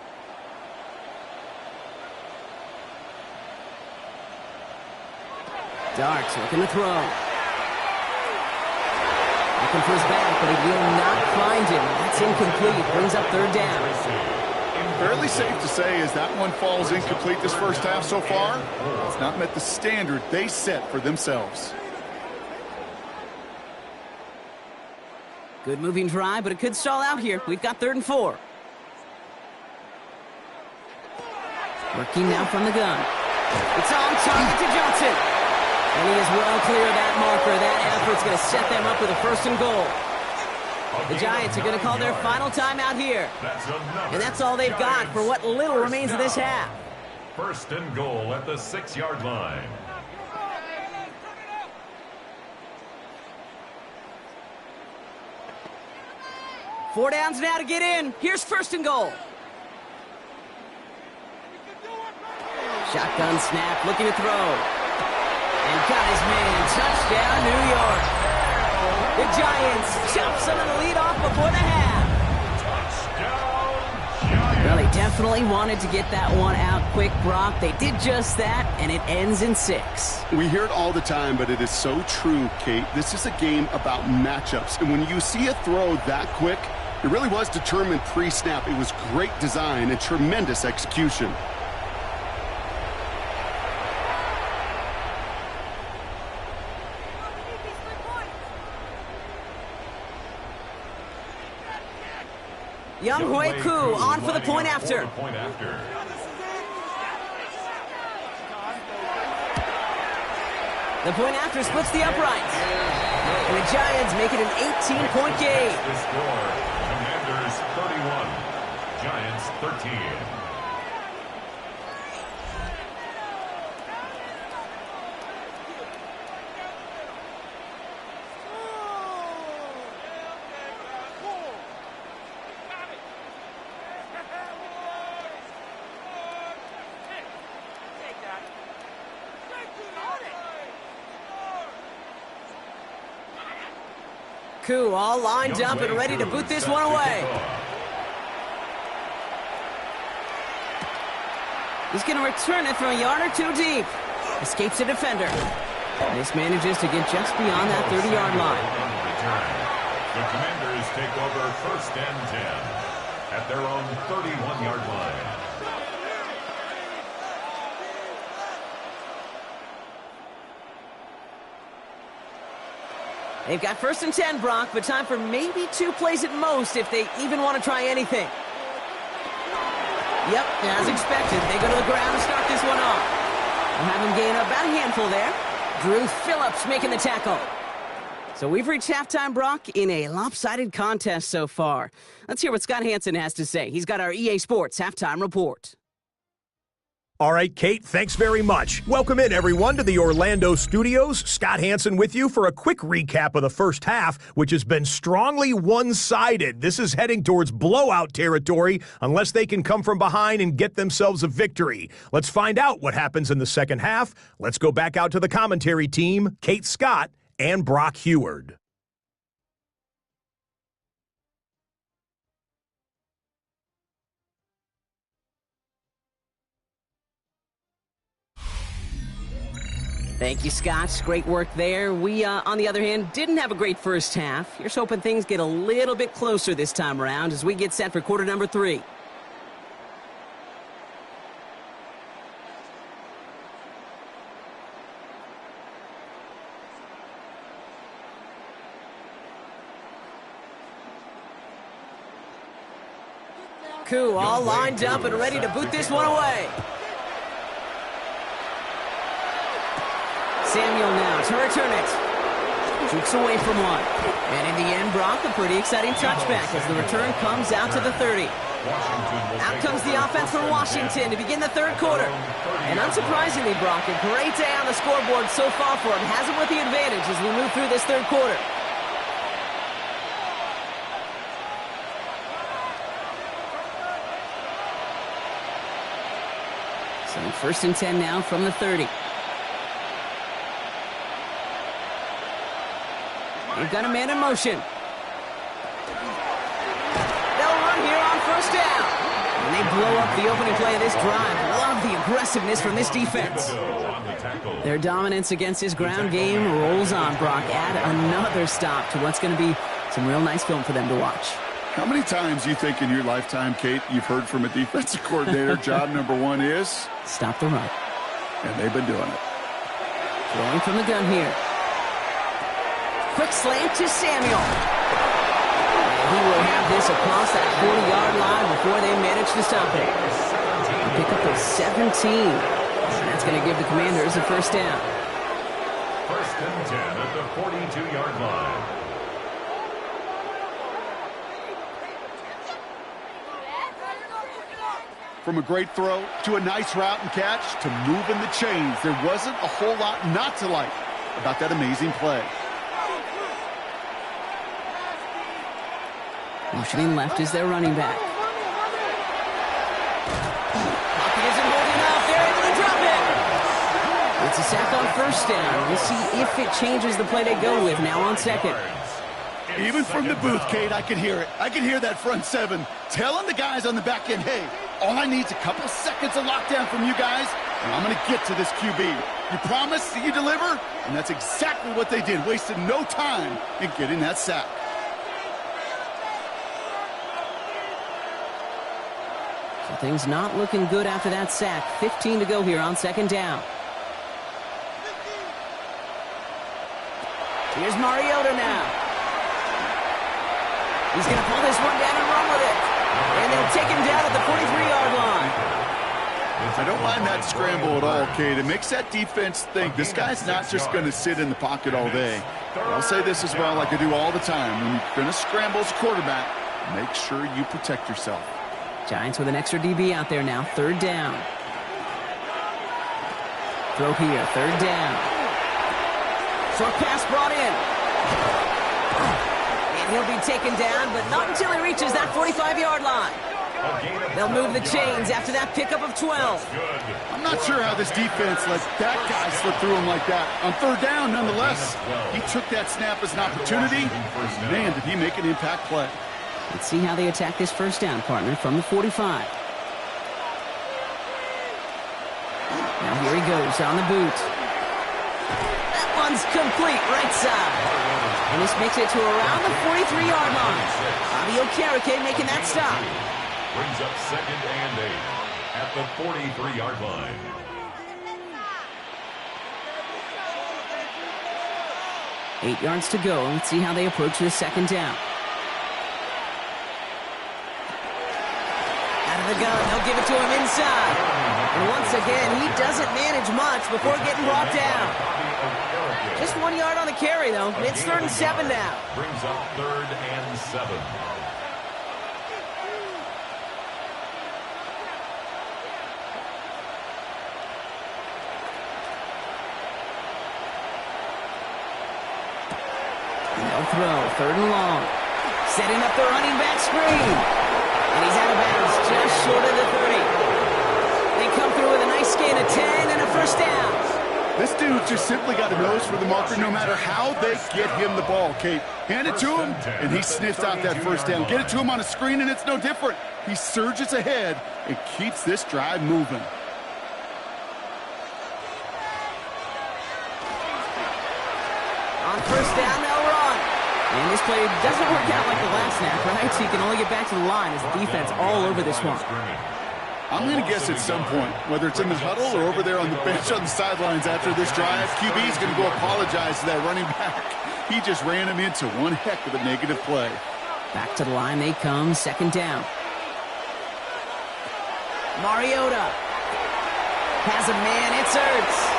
Speaker 1: Darts looking to throw. Looking for his back, but he will not find him. That's incomplete. Brings up 3rd down.
Speaker 2: Fairly safe to say as that one falls incomplete this first half so far, it's not met the standard they set for themselves.
Speaker 1: Good moving drive, but it could stall out here. We've got 3rd and 4. Working now from the gun. It's on target to Johnson. And he is well clear of that marker. That effort's going to set them up with a 1st and goal. The Giants are going to call their final timeout here. And that's all they've got for what little remains of this half.
Speaker 3: 1st and goal at the 6-yard line.
Speaker 1: 4 downs now to get in. Here's first and goal. Shotgun snap, looking to throw. And got his man. Touchdown, New York. The Giants chop some of the lead off before the half. Well, they definitely wanted to get that one out quick, Brock. They did just that, and it ends in 6.
Speaker 2: We hear it all the time, but it is so true, Kate. This is a game about matchups. And when you see a throw that quick, it really was determined pre-snap. It was great design and tremendous execution.
Speaker 1: Young Hui Koo on for the point after. The point after splits the uprights. And the Giants make it an 18-point game.
Speaker 3: The score, Commanders 31, Giants 13.
Speaker 1: Koo all lined up and ready to boot this one away. He's going to return it from a yard or 2 deep. Escapes a defender. This manages to get just beyond that 30-yard line.
Speaker 3: The Commanders take over first and 10 at their own 31-yard line.
Speaker 1: They've got first and 10, Brock, but time for maybe 2 plays at most if they even want to try anything. Yep, as expected, they go to the ground to start this one off. We'll have him gain about a handful there. Drew Phillips making the tackle. So we've reached halftime, Brock, in a lopsided contest so far. Let's hear what Scott Hansen has to say. He's got our EA Sports halftime report.
Speaker 5: All right, Kate, thanks very much. Welcome in, everyone, to the Orlando studios. Scott Hansen with you for a quick recap of the first half, which has been strongly one-sided. This is heading towards blowout territory unless they can come from behind and get themselves a victory. Let's find out what happens in the second half. Let's go back out to the commentary team, Kate Scott and Brock Heward.
Speaker 1: Thank you, Scott. Great work there. We, on the other hand, didn't have a great first half. Here's hoping things get a little bit closer this time around as we get set for quarter number 3. Koo all lined up and ready to boot this one away. Samuel now to return it. Jukes away from one. And in the end, Brock, a pretty exciting touchback as the return comes out to the 30. Out comes the offense from Washington to begin the third quarter. And unsurprisingly, Brock, a great day on the scoreboard so far for him. Has him with the advantage as we move through this third quarter. So first and 10 now from the 30. They've got a man in motion. They'll run here on first down. And they blow up the opening play of this drive. Love the aggressiveness from this defense. Their dominance against his ground game rolls on, Brock. Add another stop to what's going to be some real nice film for them to watch.
Speaker 2: How many times do you think in your lifetime, Kate, you've heard from a defensive coordinator, job number 1 is?
Speaker 1: Stop the run.
Speaker 2: And they've been doing it.
Speaker 1: Throwing from the gun here. Quick slant to Samuel. He will have this across that 40-yard line before they manage to stop it. They pick up a 17. And that's going to give the Commanders a first down.
Speaker 3: First and 10 at the 42-yard line.
Speaker 2: From a great throw to a nice route and catch to moving the chains, there wasn't a whole lot not to like about that amazing play.
Speaker 1: Motioning left is their running back. Pocket isn't holding up. They're able to drop it. It's a sack on first down. We'll see if it changes the play they go with now on second.
Speaker 2: Even from the booth, Kate, I could hear it. I could hear that front seven telling the guys on the back end, hey, all I need is a couple seconds of lockdown from you guys, and I'm going to get to this QB. You promise that you deliver? And that's exactly what they did, wasted no time in getting that sack.
Speaker 1: So things not looking good after that sack. 15 to go here on second down. Here's Mariota now. He's going to pull this one down and run with it. And they'll take him down at the 43-yard line.
Speaker 2: I don't mind that scramble at all, Kate. It makes that defense think this guy's not just going to sit in the pocket all day. But I'll say this as well, like I do all the time. When you're going to scramble as a quarterback, make sure you protect yourself.
Speaker 1: Giants with an extra DB out there now. Third down. Throw here. Third down. Short pass brought in. And he'll be taken down, but not until he reaches that 45-yard line. They'll move the chains after that pickup of 12.
Speaker 2: I'm not sure how this defense let that guy slip through him like that. On third down, nonetheless, he took that snap as an opportunity. Man, did he make an impact play.
Speaker 1: Let's see how they attack this first down, partner, from the 45. Now here he goes on the boot. That one's complete, right side. And this makes it to around the 43-yard line. Bobby Okereke making that stop.
Speaker 3: Brings up second and 8 at the 43-yard line.
Speaker 1: Eight yards to go. Let's see how they approach this second down. Out of the gun, they'll give it to him inside. And once again, he doesn't manage much before getting brought down. Just 1 yard on the carry, though. It's 3rd and 7 now.
Speaker 3: Brings up 3rd and 7.
Speaker 1: They'll throw. 3rd and long. Setting up the running back screen. And he's out of bounds just short of the 30. They come through with a nice gain of 10 and a first down.
Speaker 2: This dude just simply got a nose for the marker no matter how they get him the ball, Kate. Hand it to him, and he sniffs out that first down. Get it to him on a screen, and it's no different. He surges ahead and keeps this drive moving.
Speaker 1: On first down, they'll run. And this play doesn't work out like the last snap, right? So you can only get back to the line as the defense all over this one.
Speaker 2: I'm going to guess at some point, whether it's in the huddle or over there on the bench on the sidelines after this drive, QB is going to go apologize to that running back. He just ran him into one heck of a negative play.
Speaker 1: Back to the line they come, second down. Mariota has a man, it's Ertz.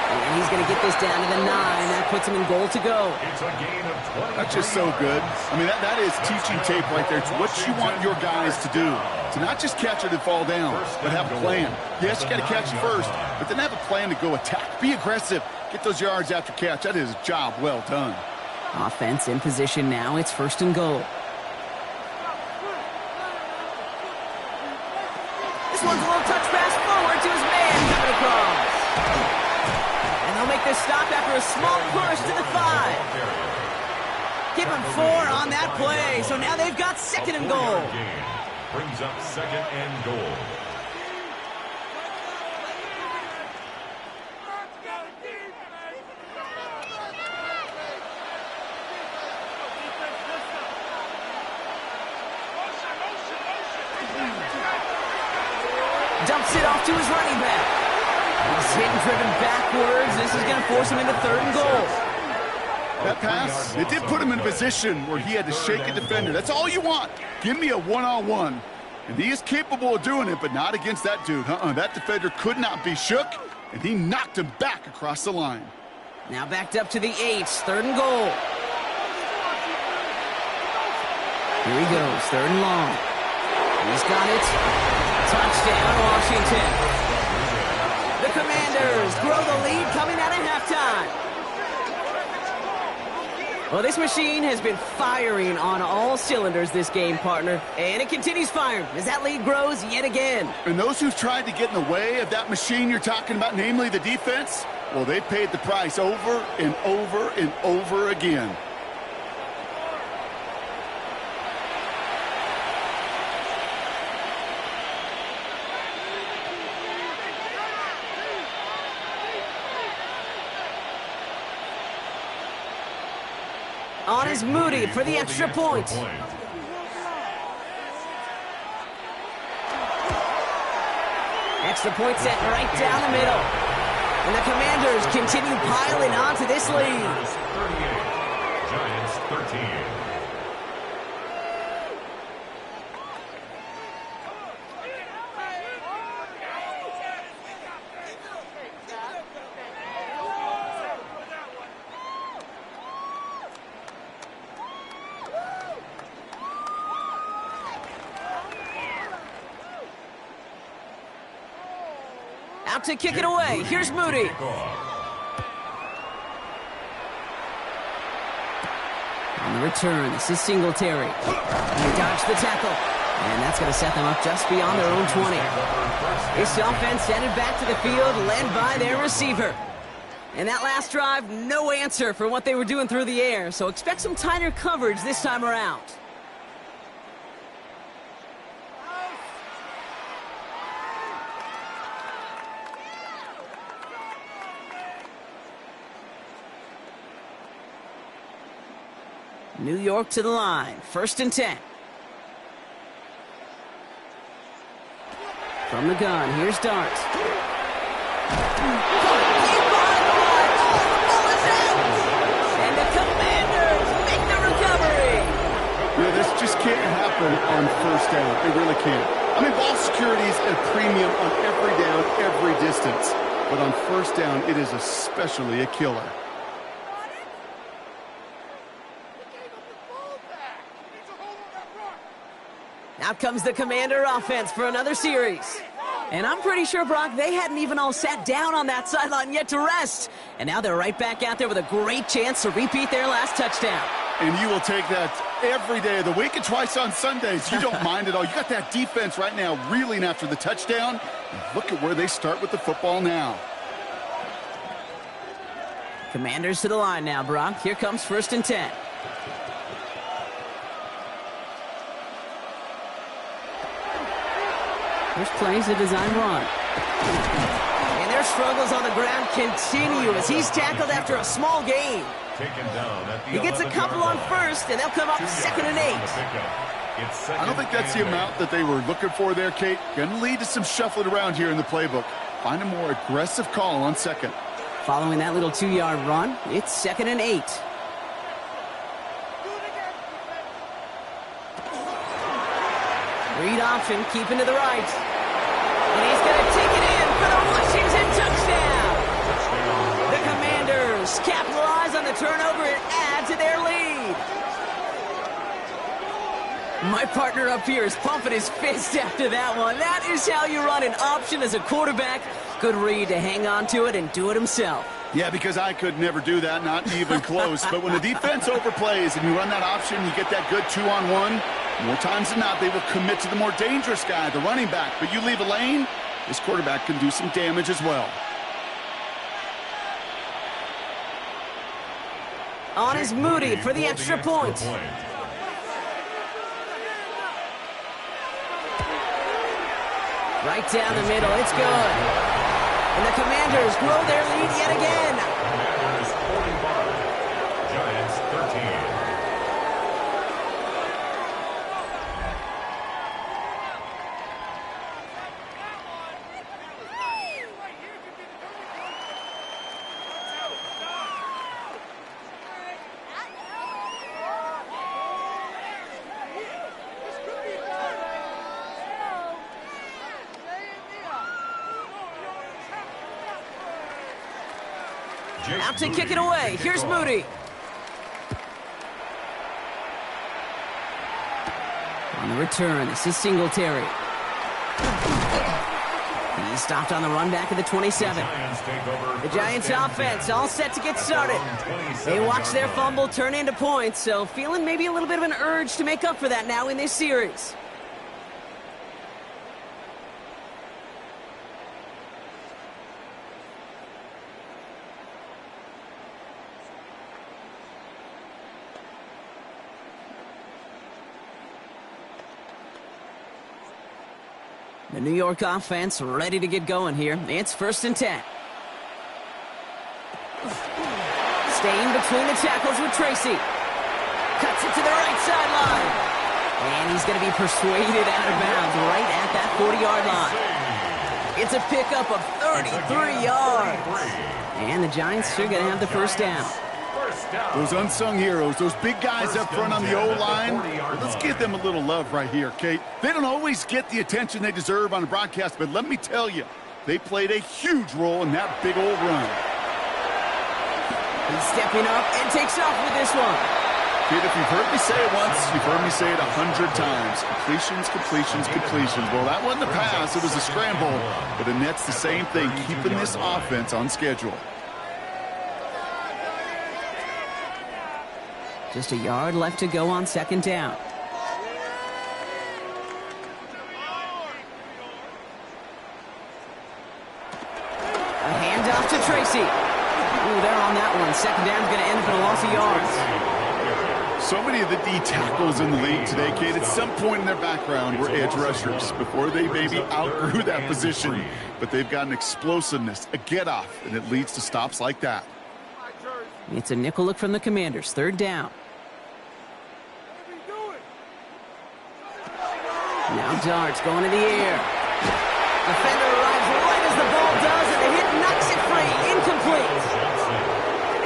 Speaker 1: And he's going to get this down to the 9. That puts him in goal to go.
Speaker 3: It's a gain of 20.
Speaker 2: That's just so good. I mean, that is teaching tape right there. It's what you want your guys to do. To not just catch it and fall down, but have a plan. Yes, you got to catch it first, but then have a plan to go attack. Be aggressive. Get those yards after catch. That is a job well done.
Speaker 1: Offense in position now. It's 1st and goal. This one's a little touch pass forward to his man coming across. And they'll make this stop after a small push to the 5. Give him 4 on that play. So now they've got 2nd and goal.
Speaker 3: Brings up 2nd and goal.
Speaker 1: Dumps it off to his running back. He's hit and driven backwards. This is going to force him into 3rd and goal.
Speaker 2: That pass, it did put him in a position where he had to shake a defender. That's all you want. Give me a one-on-one. And he is capable of doing it, but not against that dude. That defender could not be shook, and he knocked him back across the line.
Speaker 1: Now backed up to the 8, 3rd and goal. Here he goes, 3rd and long. He's got it. Touchdown, Washington. The Commanders grow the lead coming out of halftime. Well, this machine has been firing on all cylinders this game, partner. And it continues firing as that lead grows yet again.
Speaker 2: And those who've tried to get in the way of that machine you're talking about, namely the defense, well, they paid the price over and over and over again.
Speaker 1: On is Moody for the extra point. Extra point set right down the middle. And the Commanders continue piling on to this lead.
Speaker 3: 38, Giants 13.
Speaker 1: Out to kick it away. Here's Moody. On the return, this is Singletary. And he dodged the tackle. And that's going to set them up just beyond their own 20. This offense headed back to the field, led by their receiver. And that last drive, no answer for what they were doing through the air. So expect some tighter coverage this time around. New York to the line. 1st and 10. From the gun, here's Dart. And the Commanders make the recovery.
Speaker 2: Yeah, this just can't happen on 1st down. It really can't. I mean, ball security is a premium on every down, every distance. But on 1st down, it is especially a killer.
Speaker 1: Out comes the Commander offense for another series. And I'm pretty sure, Brock, they hadn't even all sat down on that sideline yet to rest. And now they're right back out there with a great chance to repeat their last touchdown.
Speaker 2: And you will take that every day of the week and twice on Sundays. You don't mind at all. You got that defense right now reeling after the touchdown. Look at where they start with the football now.
Speaker 1: Commanders to the line now, Brock. Here comes 1st and 10. First plays a design run. And their struggles on the ground continue as he's tackled after a small gain.
Speaker 3: Taken down at the
Speaker 1: He gets a couple on 1st, and they'll come up 2nd and 8.
Speaker 2: I don't think that's the amount that they were looking for there, Kate. Going to lead to some shuffling around here in the playbook. Find a more aggressive call on 2nd.
Speaker 1: Following that little 2-yard run, it's 2nd and 8. Read option, keeping to the right. And he's going to take it in for the Washington touchdown. The Commanders capitalize on the turnover and add to their lead. My partner up here is pumping his fist after that one. That is how you run an option as a quarterback. Good read to hang on to it and do it himself.
Speaker 2: Yeah, because I could never do that, not even close. But when the defense overplays and you run that option, you get that good 2-on-1, more times than not, they will commit to the more dangerous guy, the running back. But you leave a lane, this quarterback can do some damage as well.
Speaker 1: On is Moody for the extra point. Right down the middle, it's good. And the Commanders grow their lead yet again.
Speaker 3: Commanders 45, Giants 13.
Speaker 1: Out to kick it away. Here's Moody. On the return, this is Singletary. He's stopped on the run back at the 27. The Giants offense all set to get started. They watch their fumble turn into points, so feeling maybe a little bit of an urge to make up for that now in this series. The New York offense ready to get going here. It's 1st and 10. Staying between the tackles with Tracy. Cuts it to the right sideline. And he's going to be persuaded out of bounds right at that 40-yard line. It's a pickup of 33 yards. And the Giants are going to have the first down.
Speaker 2: Those unsung heroes, those big guys up front on the O-line, let's give them a little love right here, Kate. They don't always get the attention they deserve on the broadcast, but let me tell you, they played a huge role in that big old run.
Speaker 1: He's stepping up and takes off with this one.
Speaker 2: Kate, if you've heard me say it once, you've heard me say it 100 times. Completions, completions, completions. Well, that wasn't a pass, it was a scramble, but the net's the same thing, keeping this offense on schedule.
Speaker 1: Just a yard left to go on 2nd down. A handoff to Tracy. Ooh, they're on that one. 2nd down's going to end up in a loss of yards.
Speaker 2: So many of the D tackles in the league today, Kate, at some point in their background were edge rushers before they maybe outgrew that position. But they've got an explosiveness, a get-off, and it leads to stops like that.
Speaker 1: It's a nickel look from the Commanders. 3rd down. Now Darts going to the air. Defender arrives right as the ball does, and the hit knocks it free. Incomplete.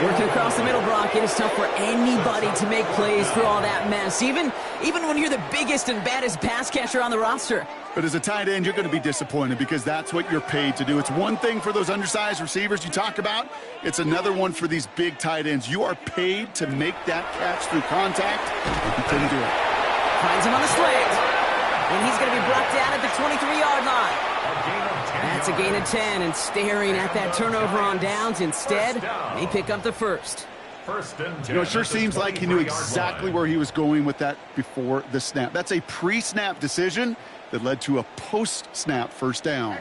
Speaker 1: Working across the middle, Brock, it is tough for anybody to make plays through all that mess, even when you're the biggest and baddest pass catcher on the roster.
Speaker 2: But as a tight end, you're going to be disappointed because that's what you're paid to do. It's one thing for those undersized receivers you talk about. It's another one for these big tight ends. You are paid to make that catch through contact. You couldn't do it.
Speaker 1: Finds him on the slant. And he's going to be brought down at the 23-yard line. That's a gain of 10, and staring at that turnover on downs instead, they pick up the first.
Speaker 2: You know, it sure seems like he knew exactly where he was going with that before the snap. That's a pre-snap decision that led to a post-snap first down.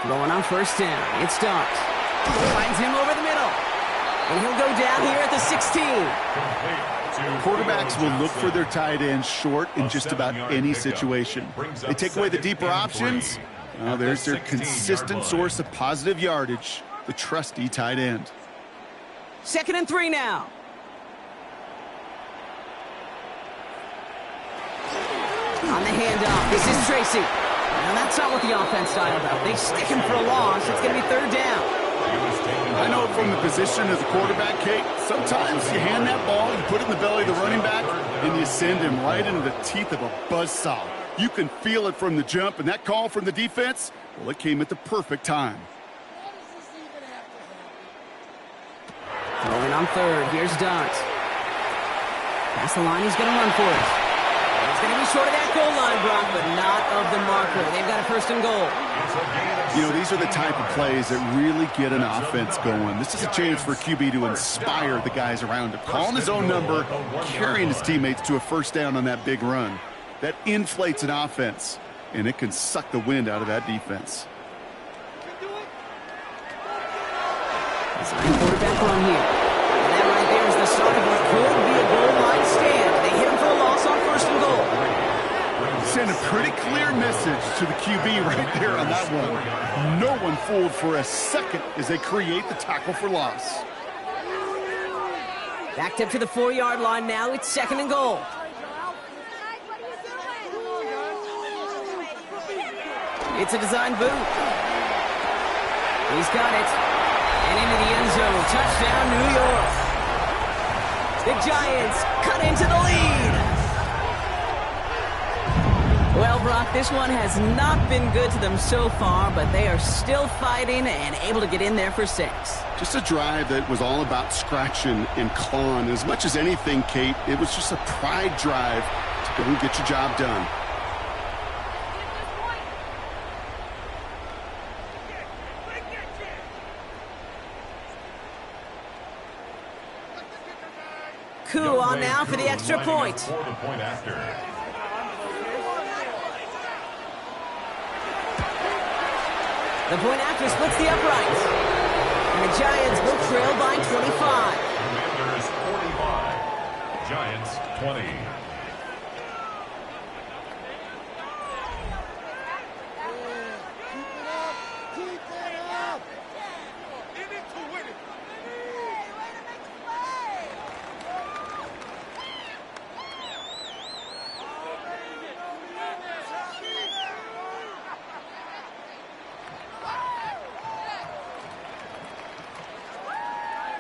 Speaker 1: Going on 1st down, it's Darts. Finds him over the middle. And he'll go down here at the 16.
Speaker 2: Quarterbacks will look for their tight ends short in just about any situation. They take away the deeper options. Well, there's their consistent source of positive yardage, the trusty tight end.
Speaker 1: 2nd and 3 now. On the handoff, this is Tracy. Now that's not what the offense dialed up. They stick him for a loss. It's going to be 3rd down.
Speaker 2: I know from the position as a quarterback, Kate, sometimes you hand that ball, you put it in the belly of the running back, and you send him right into the teeth of a buzzsaw. You can feel it from the jump, and that call from the defense, well, it came at the perfect time.
Speaker 1: Rolling on 3rd, here's Darts. Past the line, he's going to run for it. It's going to be short of that goal line, Brock, but not of the marker. They've got a 1st and goal.
Speaker 2: You know, these are the type of plays that really get an offense going. This is a chance for QB to inspire the guys around him. Calling his own number, carrying his teammates to a 1st down on that big run. That inflates an offense, and it can suck the wind out of that defense.
Speaker 1: Design quarterback run here. And that right there is the start of what could be a goal line stand. They hit him for a loss on 1st and goal.
Speaker 2: Send a pretty clear message to the QB right there on that one. No one fooled for a second as they create the tackle for loss.
Speaker 1: Backed up to the 4-yard line now. It's 2nd and goal. It's a design boot. He's got it. And into the end zone. Touchdown, New York. The Giants cut into the lead. Well, Brock, Brock. This one has not been good to them so far, but they are still fighting and able to get in there for 6.
Speaker 2: Just a drive that was all about scratching and clawing. As much as anything, Kate, it was just a pride drive to go and get your job done.
Speaker 1: Coup on now for the extra point.
Speaker 3: For the point after.
Speaker 1: The point after splits the uprights. And the Giants will trail by 25.
Speaker 3: Commanders 45. Giants 20.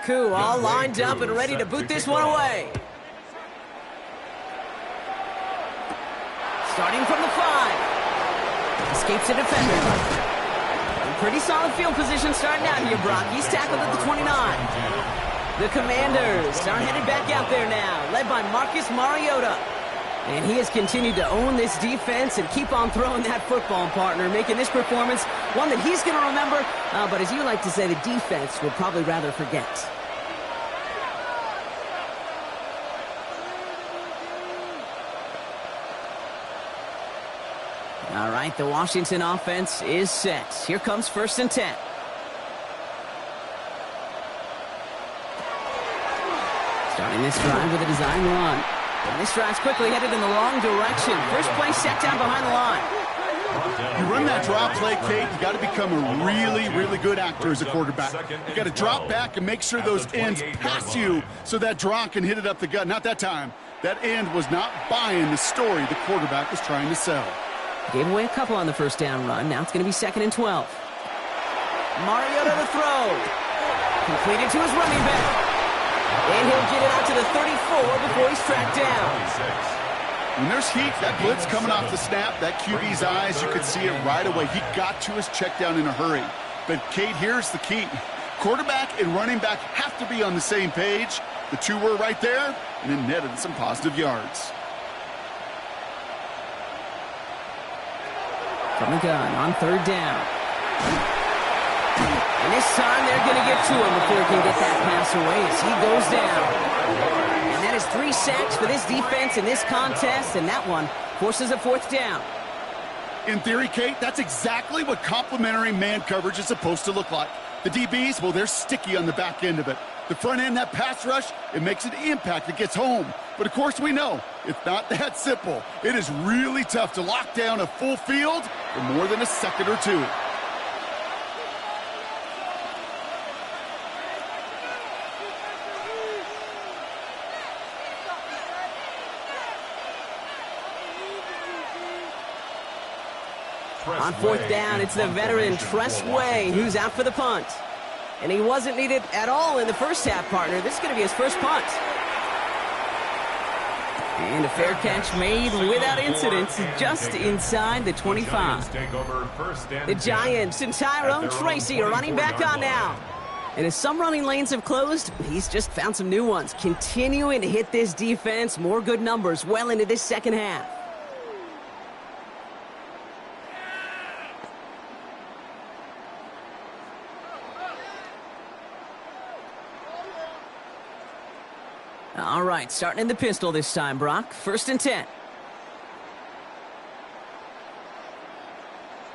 Speaker 1: Coup all lined up and ready to boot this one away. Starting from the 5. Escapes a defender. Pretty solid field position starting out here, Brock. He's tackled at the 29. The Commanders are headed back out there now, led by Marcus Mariota. And he has continued to own this defense and keep on throwing that football, partner, making this performance one that he's going to remember. But as you like to say, the defense will probably rather forget. All right, the Washington offense is set. Here comes 1st and 10. Starting this drive with a design run. And this drive's quickly headed in the wrong direction. First play set down behind the line.
Speaker 2: You run that drop play, Kate, you got to become a really, really good actor as a quarterback. You got to drop back and make sure those ends pass you so that draw can hit it up the gut. Not that time. That end was not buying the story the quarterback was trying to sell.
Speaker 1: Gave away a couple on the first down run. Now it's going to be 2nd and 12. Mariota to throw. Completed to his running back. And he'll get it out to the 34 before he's tracked down.
Speaker 2: When there's heat, that blitz coming off the snap, that QB's eyes, you could see it right away. He got to his check down in a hurry. But, Kate, here's the key. Quarterback and running back have to be on the same page. The two were right there, and it netted some positive yards.
Speaker 1: From the gun on 3rd down. And this time they're going to get to him before he can get that pass away as he goes down. And that is 3 sacks for this defense in this contest, and that one forces a 4th down.
Speaker 2: In theory, Kate, that's exactly what complementary man coverage is supposed to look like. The DBs, well, they're sticky on the back end of it. The front end, that pass rush, it makes an impact that gets home. But, of course, we know it's not that simple. It is really tough to lock down a full field for more than a second or two.
Speaker 1: On 4th down, it's the veteran Tress Way who's out for the punt. And he wasn't needed at all in the first half, partner. This is going to be his first punt. And a fair catch made without incident, just inside the 25. The Giants and Tyrone Tracy are running back on now. And as some running lanes have closed, he's just found some new ones. Continuing to hit this defense, more good numbers well into this second half. All right, starting in the pistol this time, Brock. 1st and 10.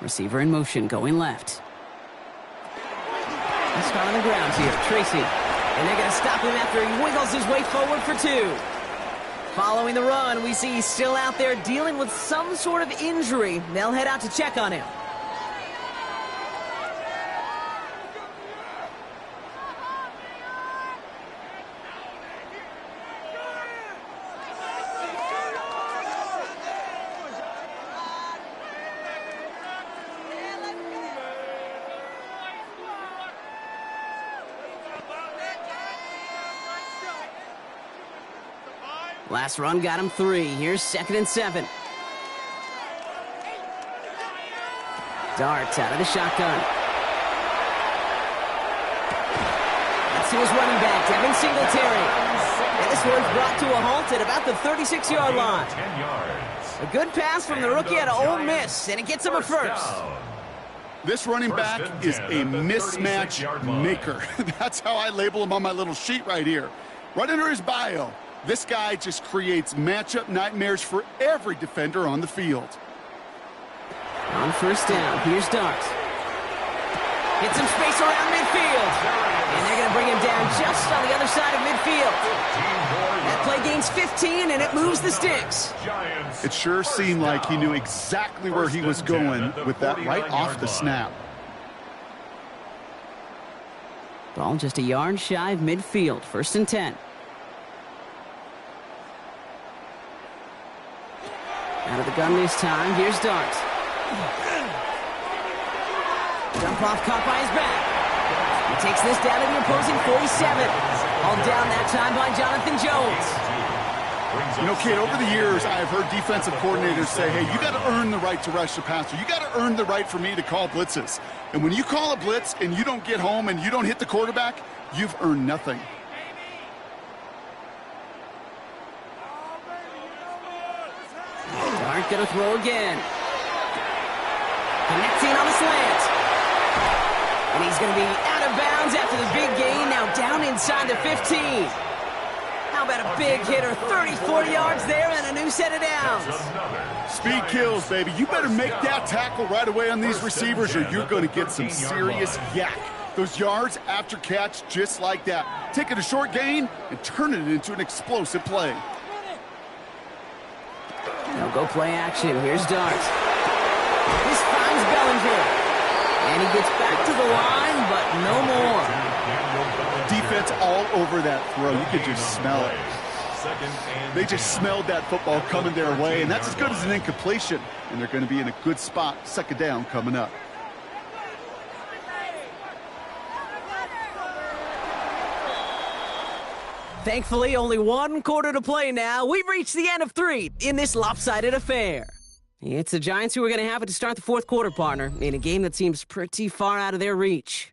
Speaker 1: Receiver in motion, going left. Let's start on the ground here, Tracy. And they're going to stop him after he wiggles his way forward for 2. Following the run, we see he's still out there dealing with some sort of injury. They'll head out to check on him. Last run got him 3. Here's 2nd and 7. Darts out of the shotgun. That's to his running back, Devin Singletary. And this one's brought to a halt at about the 36-yard line.
Speaker 3: 10 yards.
Speaker 1: A good pass from the rookie out of Ole Miss, and it gets him a first.
Speaker 2: This running back is a mismatch maker. That's how I label him on my little sheet right here. Right under his bio, this guy just creates matchup nightmares for every defender on the field.
Speaker 1: On first down, here's Darts. Get some space around midfield. And they're going to bring him down just on the other side of midfield. That play gains 15, and it moves the sticks.
Speaker 2: It sure seemed like he knew exactly where he was going with that right off the snap.
Speaker 1: Ball just a yard shy of midfield. 1st and 10. Out of the gun this time. Here's Darts. Jump off caught by his back. He takes this down to the opposing 47. All down that time by Jonathan Jones.
Speaker 2: You know, kid, over the years, I've heard defensive coordinators say, hey, you got to earn the right to rush the passer. You got to earn the right for me to call blitzes. And when you call a blitz and you don't get home and you don't hit the quarterback, you've earned nothing.
Speaker 1: Dart going to throw again. Connecting on the slant. And he's going to be out of bounds after the big gain, now down inside the 15. How about a big hitter, 34 yards there and a new set of downs.
Speaker 2: Speed kills, baby. You better make that tackle right away on these receivers or you're going to get some serious yak. Those yards after catch just like that. Taking a short gain and turning it into an explosive play.
Speaker 1: Now go play action. Here's Darts. This finds Bellinger. And he gets back to the line, but no more.
Speaker 2: Defense all over that throw. You could just smell it. They just smelled that football coming their way, and that's as good as an incompletion. And they're going to be in a good spot, 2nd down coming up.
Speaker 1: Thankfully, only 1 quarter to play now. We've reached the end of 3 in this lopsided affair. It's the Giants who are going to have it to start the 4th quarter, partner, in a game that seems pretty far out of their reach.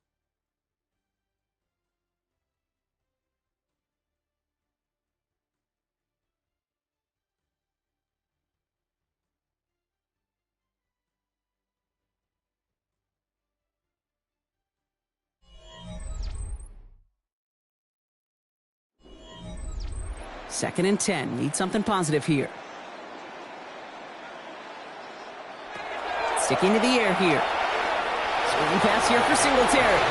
Speaker 1: Second and 10. Need something positive here. Sticking to the air here. Swinging pass here for Singletary.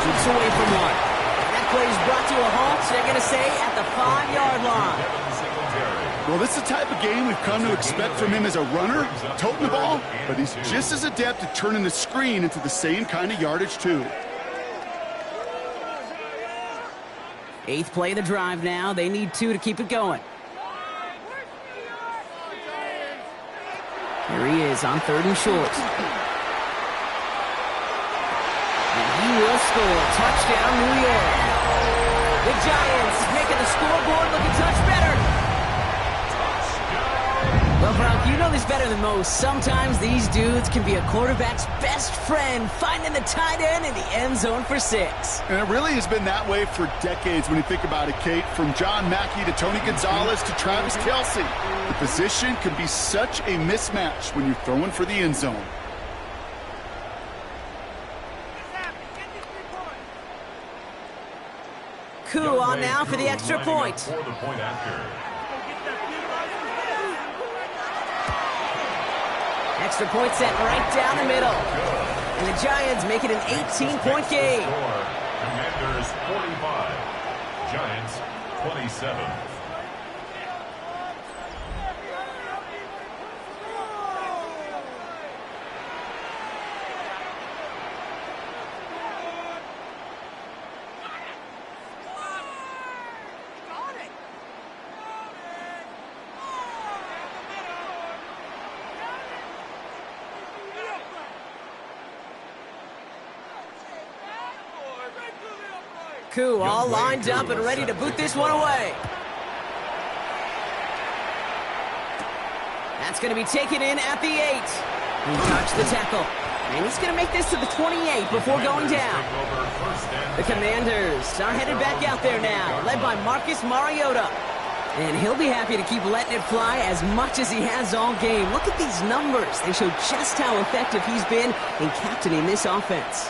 Speaker 1: Keeps away from one. And that play is brought to a halt, so they're going to say at the 5-yard line.
Speaker 2: Well, this is the type of game we've come to expect from him as a runner, toting the ball, but he's just as adept at turning the screen into the same kind of yardage, too.
Speaker 1: 8th play of the drive now. They need 2 to keep it going. Here he is on 3rd and short. And he will score. Touchdown, New York. The Giants making the scoreboard look a touch better. Well, Brock, you know this better than most. Sometimes these dudes can be a quarterback's best friend, finding the tight end in the end zone for 6.
Speaker 2: And it really has been that way for decades when you think about it, Kate. From John Mackey to Tony Gonzalez to Travis Kelce. The position can be such a mismatch when you're throwing for the end zone.
Speaker 1: Koo on now for the extra point. Extra point set right down the middle. And the Giants make it an 18-point game.
Speaker 3: Commanders 45, Giants 27.
Speaker 1: Koo all lined up and ready to boot this one away. That's going to be taken in at the 8. He dodged the tackle. And he's going to make this to the 28 before going down. The Commanders are headed back out there now, led by Marcus Mariota. And he'll be happy to keep letting it fly as much as he has all game. Look at these numbers. They show just how effective he's been in captaining this offense.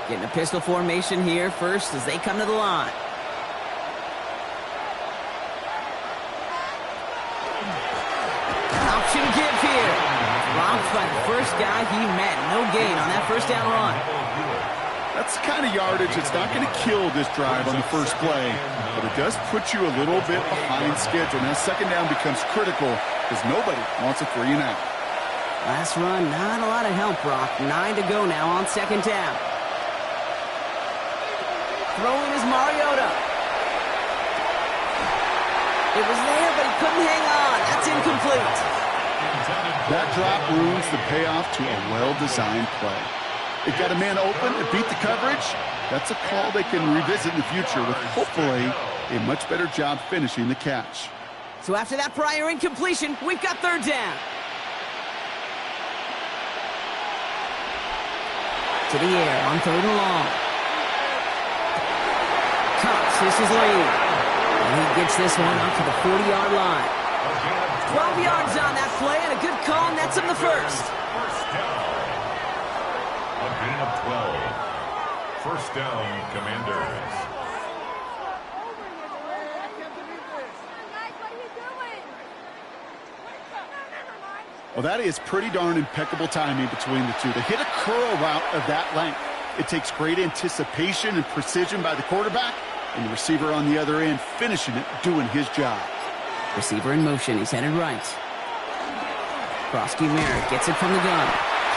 Speaker 1: Getting a pistol formation here first as they come to the line. Option give here. Robbed by the first guy he met. No gain on that first down run.
Speaker 2: That's the kind of yardage that's not going to kill this drive on the first play, but it does put you a little bit behind schedule. Now second down becomes critical because nobody wants a 3 and out.
Speaker 1: Last run, not a lot of help, Brock. 9 to go now on second down. Throwing is Mariota. It was there, but he couldn't hang on. That's incomplete.
Speaker 2: That drop ruins the payoff to a well-designed play. It got a man open, it beat the coverage. That's a call they can revisit in the future with hopefully a much better job finishing the catch.
Speaker 1: So after that prior incompletion, we've got third down. To the air on third and long. Cox, this is Lane. And he gets this one up to the 40-yard line. 12 yards on that play, and a good call, nets him the first.
Speaker 3: A gain of 12. First down, Commanders.
Speaker 2: Well, that is pretty darn impeccable timing between the two. To hit a curl route of that length, it takes great anticipation and precision by the quarterback, and the receiver on the other end finishing it, doing his job.
Speaker 1: Receiver in motion. He's headed right. Krosky Merritt gets it from the gun.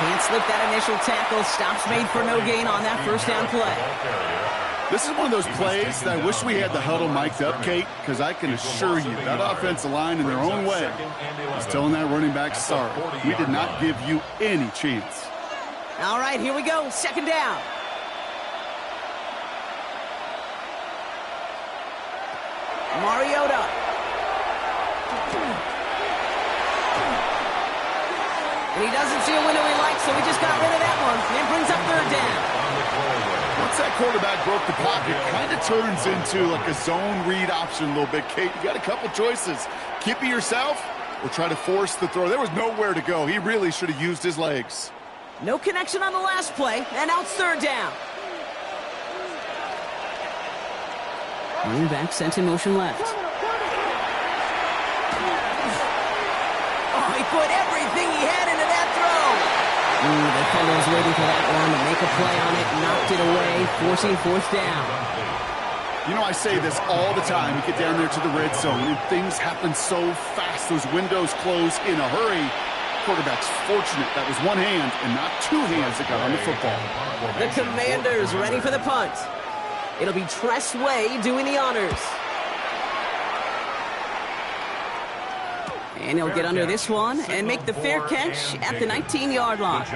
Speaker 1: Can't slip that initial tackle. Stops made for no gain on that first down play.
Speaker 2: This is one of those plays that I wish we had the huddle mic'd up, Kate, because I can assure you that offensive line in their own way is telling that running back, sorry, we did not give you any chance.
Speaker 1: All right, here we go. Second down. Mariota. And he doesn't see a window he likes, so he just got rid of that one and brings up third down.
Speaker 2: Once that quarterback broke the pocket, kind of turns into like a zone read option a little bit. Kate, you got a couple choices. Keep it yourself or try to force the throw. There was nowhere to go. He really should have used his legs.
Speaker 1: No connection on the last play, and now it's third down. Running back sent in motion left. Oh, he put everything he had into that throw. The fellow was waiting for that one to make a play on it, knocked it away, forcing fourth down.
Speaker 2: You know, I say this all the time. You get down there to the red zone, and things happen so fast. Those windows close in a hurry. Quarterback's fortunate that was one hand and not two hands that got on the football.
Speaker 1: The Commanders ready for the punt. It'll be Tress Way doing the honors. And he'll get under this one and make the fair catch at the 19-yard line.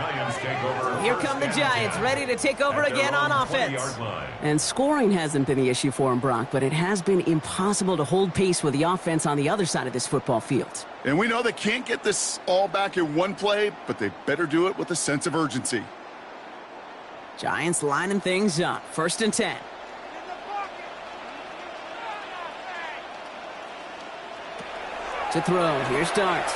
Speaker 1: Here come the Giants, ready to take over again on offense. And scoring hasn't been the issue for him, Brock, but it has been impossible to hold pace with the offense on the other side of this football field.
Speaker 2: And we know they can't get this all back in one play, but they better do it with a sense of urgency.
Speaker 1: Giants lining things up. First and 10. To throw. Here's Dart.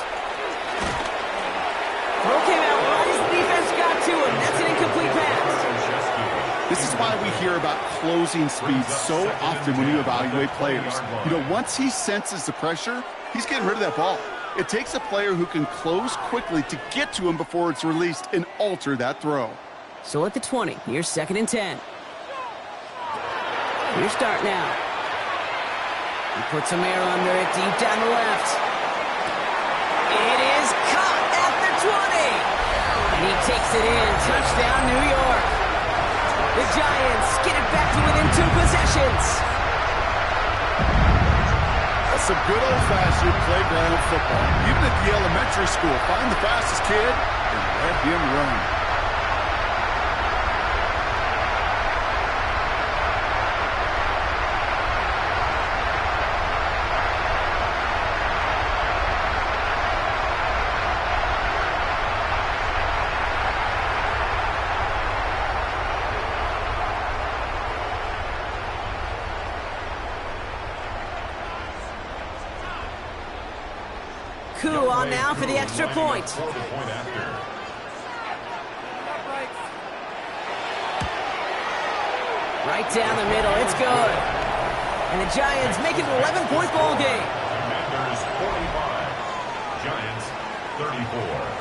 Speaker 1: Throw came out right as the defense got to him. That's an incomplete pass.
Speaker 2: This is why we hear about closing speed so often when you evaluate players. You know, once he senses the pressure, he's getting rid of that ball. It takes a player who can close quickly to get to him before it's released and alter that throw.
Speaker 1: So at the 20, here's second and 10. Here's Dart now. He puts some air under it deep down the left. It is caught at the 20. And he takes it in. Touchdown, New York. The Giants get it back to within 2 possessions.
Speaker 2: That's some good old-fashioned playground football. Even at the elementary school, find the fastest kid and let him run.
Speaker 1: Koo on now for the extra point. Right down the middle, it's good. And the Giants make it an 11-point ball game.
Speaker 3: Commanders 45, Giants 34.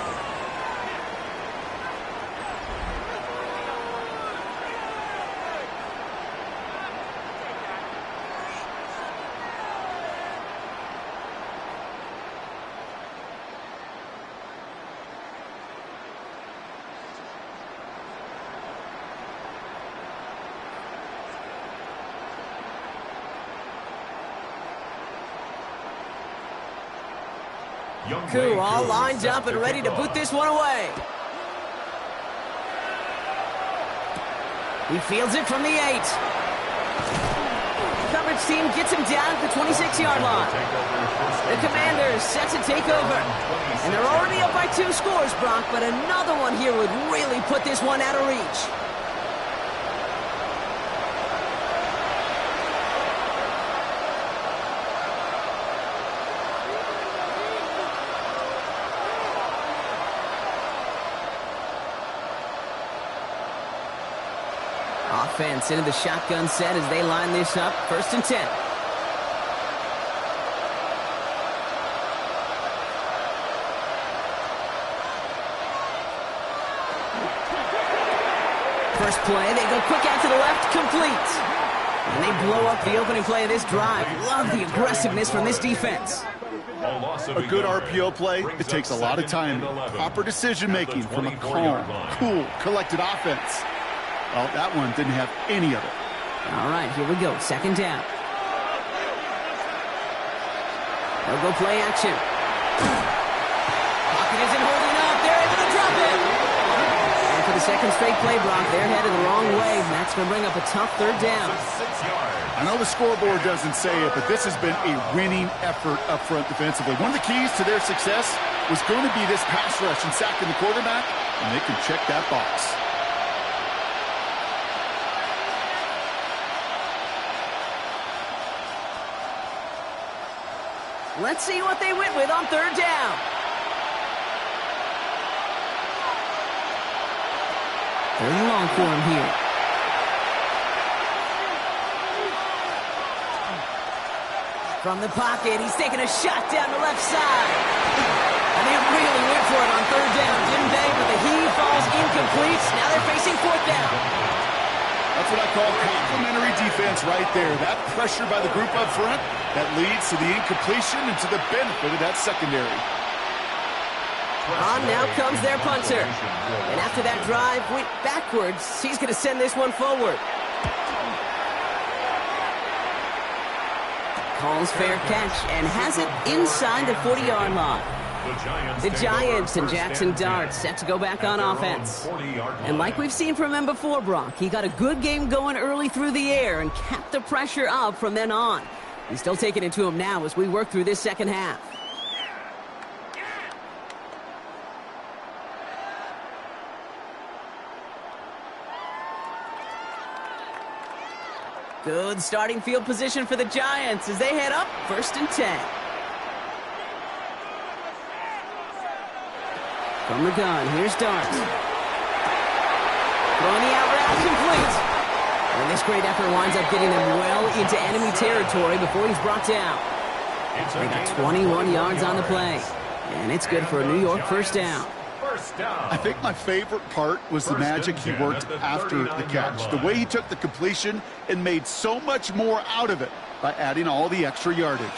Speaker 1: Koo all lined up and ready to boot this one away. He fields it from the 8. Coverage team gets him down at the 26-yard line. The Commanders set to take over. And they're already up by 2 scores, Brock, but another one here would really put this one out of reach. Offense into the shotgun set as they line this up. 1st and 10. First play, they go quick out to the left, complete. And they blow up the opening play of this drive. Love the aggressiveness from this defense.
Speaker 2: A good RPO play, it takes a lot of time, proper decision-making from a calm, cool, collected offense. Well, that one didn't have any of it.
Speaker 1: All right, here we go. 2nd down. They'll go play action. Pocket isn't holding up. They're able to drop it. And for the 2nd straight play, Brock, they're headed the wrong way. And that's going to bring up a tough 3rd down.
Speaker 2: I know the scoreboard doesn't say it, but this has been a winning effort up front defensively. One of the keys to their success was going to be this pass rush and sacking the quarterback, and they can check that box.
Speaker 1: Let's see what they went with on 3rd down. Third and long for him here. From the pocket, he's taking a shot down the left side. And they really went for it on 3rd down, didn't they? But the heave falls incomplete. Now they're facing 4th down.
Speaker 2: That's what I call complementary defense right there. That pressure by the group up front, that leads to the incompletion and to the benefit of that secondary.
Speaker 1: On now comes their punter. And after that drive went backwards, he's going to send this one forward. Calls fair catch and has it inside the 40-yard line. The Giants and Jackson Dart set to go back on offense. And like we've seen from him before, Brock, he got a good game going early through the air and kept the pressure up from then on. He's still taking it to him now as we work through this 2nd half. Good starting field position for the Giants as they head up 1st and 10. From the gun, here's Dart. Throwing the out route complete. And this great effort winds up getting them well into enemy territory before he's brought down. They got 21 yards on the play. And it's good for a New York 1st down.
Speaker 2: I think my favorite part was the magic he worked after the catch. The way he took the completion and made so much more out of it by adding all the extra yardage.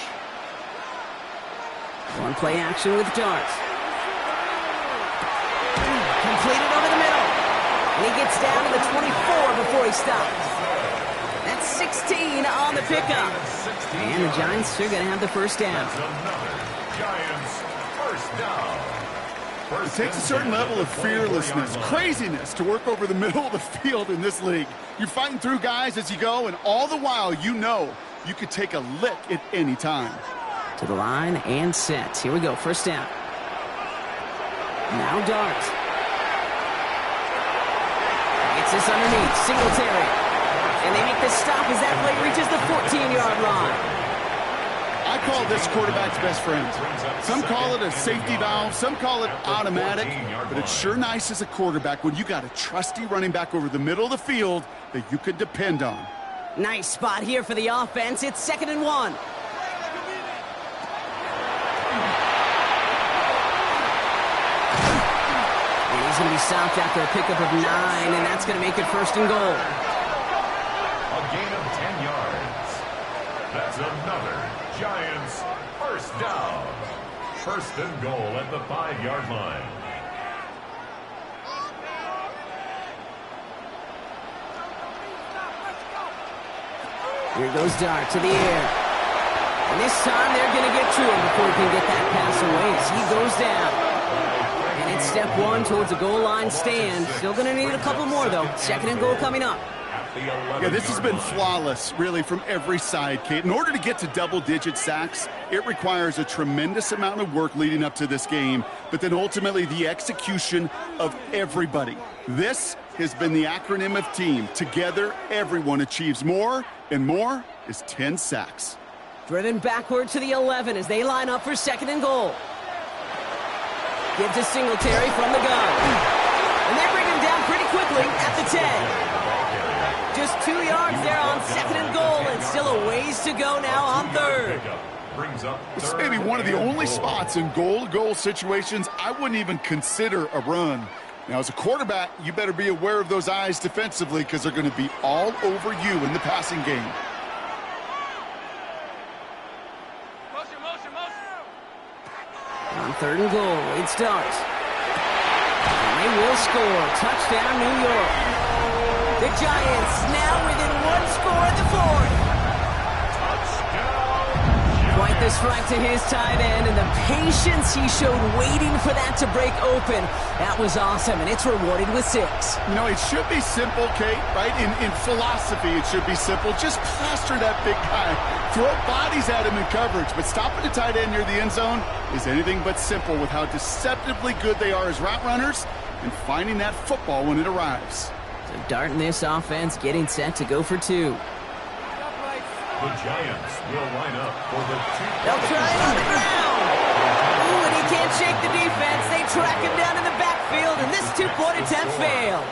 Speaker 1: One play action with Dart. Completed over the middle. And he gets down to the 24 before he stops. That's 16 on the pickup. And the Giants are going to have the 1st down.
Speaker 3: Giants 1st down.
Speaker 2: It takes a certain level of fearlessness, craziness to work over the middle of the field in this league. You're fighting through guys as you go, and all the while you know you could take a lick at any time.
Speaker 1: To the line and set. Here we go, 1st down. Now Dart. Gets this underneath, Singletary. And they make the stop as that play reaches the 14-yard line.
Speaker 2: I call this quarterback's best friend. Some call it a safety valve, some call it automatic, but it's sure nice as a quarterback when you got a trusty running back over the middle of the field that you can depend on.
Speaker 1: Nice spot here for the offense. It's 2nd and 1. And he's going to be stopped after a pickup of 9, and that's going to make it 1st and goal.
Speaker 3: A gain of 10 yards. That's another Giants first down. 1st and goal at the 5-yard line.
Speaker 1: Here goes Dart to the air. And this time they're going to get to him before he can get that pass away as he goes down. And it's step 1 towards a goal line stand. Still going to need a couple more, though. 2nd and goal coming up.
Speaker 2: Yeah, this has been flawless, really, from every side, Kate. In order to get to double-digit sacks, it requires a tremendous amount of work leading up to this game, but then ultimately the execution of everybody. This has been the acronym of team. Together, everyone achieves more, and more is 10 sacks.
Speaker 1: Driven backward to the 11 as they line up for 2nd and goal. Give to Singletary from the gun. And they bring him down pretty quickly at the 10. Just 2 yards there on 2nd and goal, and still a ways to go now on 3rd.
Speaker 2: This may be one of the only spots in goal-to-goal situations I wouldn't even consider a run. Now, as a quarterback, you better be aware of those eyes defensively because they're going to be all over you in the passing game.
Speaker 1: On 3rd and goal, it's Dart. And they will score. Touchdown, New York. The Giants now within 1 score at the 4th. Quite the strike to his tight end, and the patience he showed waiting for that to break open. That was awesome, and it's rewarded with 6.
Speaker 2: You know, it should be simple, Kate, right? In philosophy, it should be simple. Just plaster that big guy. Throw bodies at him in coverage, but stopping the tight end near the end zone is anything but simple with how deceptively good they are as route runners and finding that football when it arrives.
Speaker 1: So Dart in this offense getting set to go for 2.
Speaker 3: The Giants will line up for the 2.
Speaker 1: They'll try it on the ground. Ooh, and he can't shake the defense. They track him down in the backfield, and this 2-point attempt fails.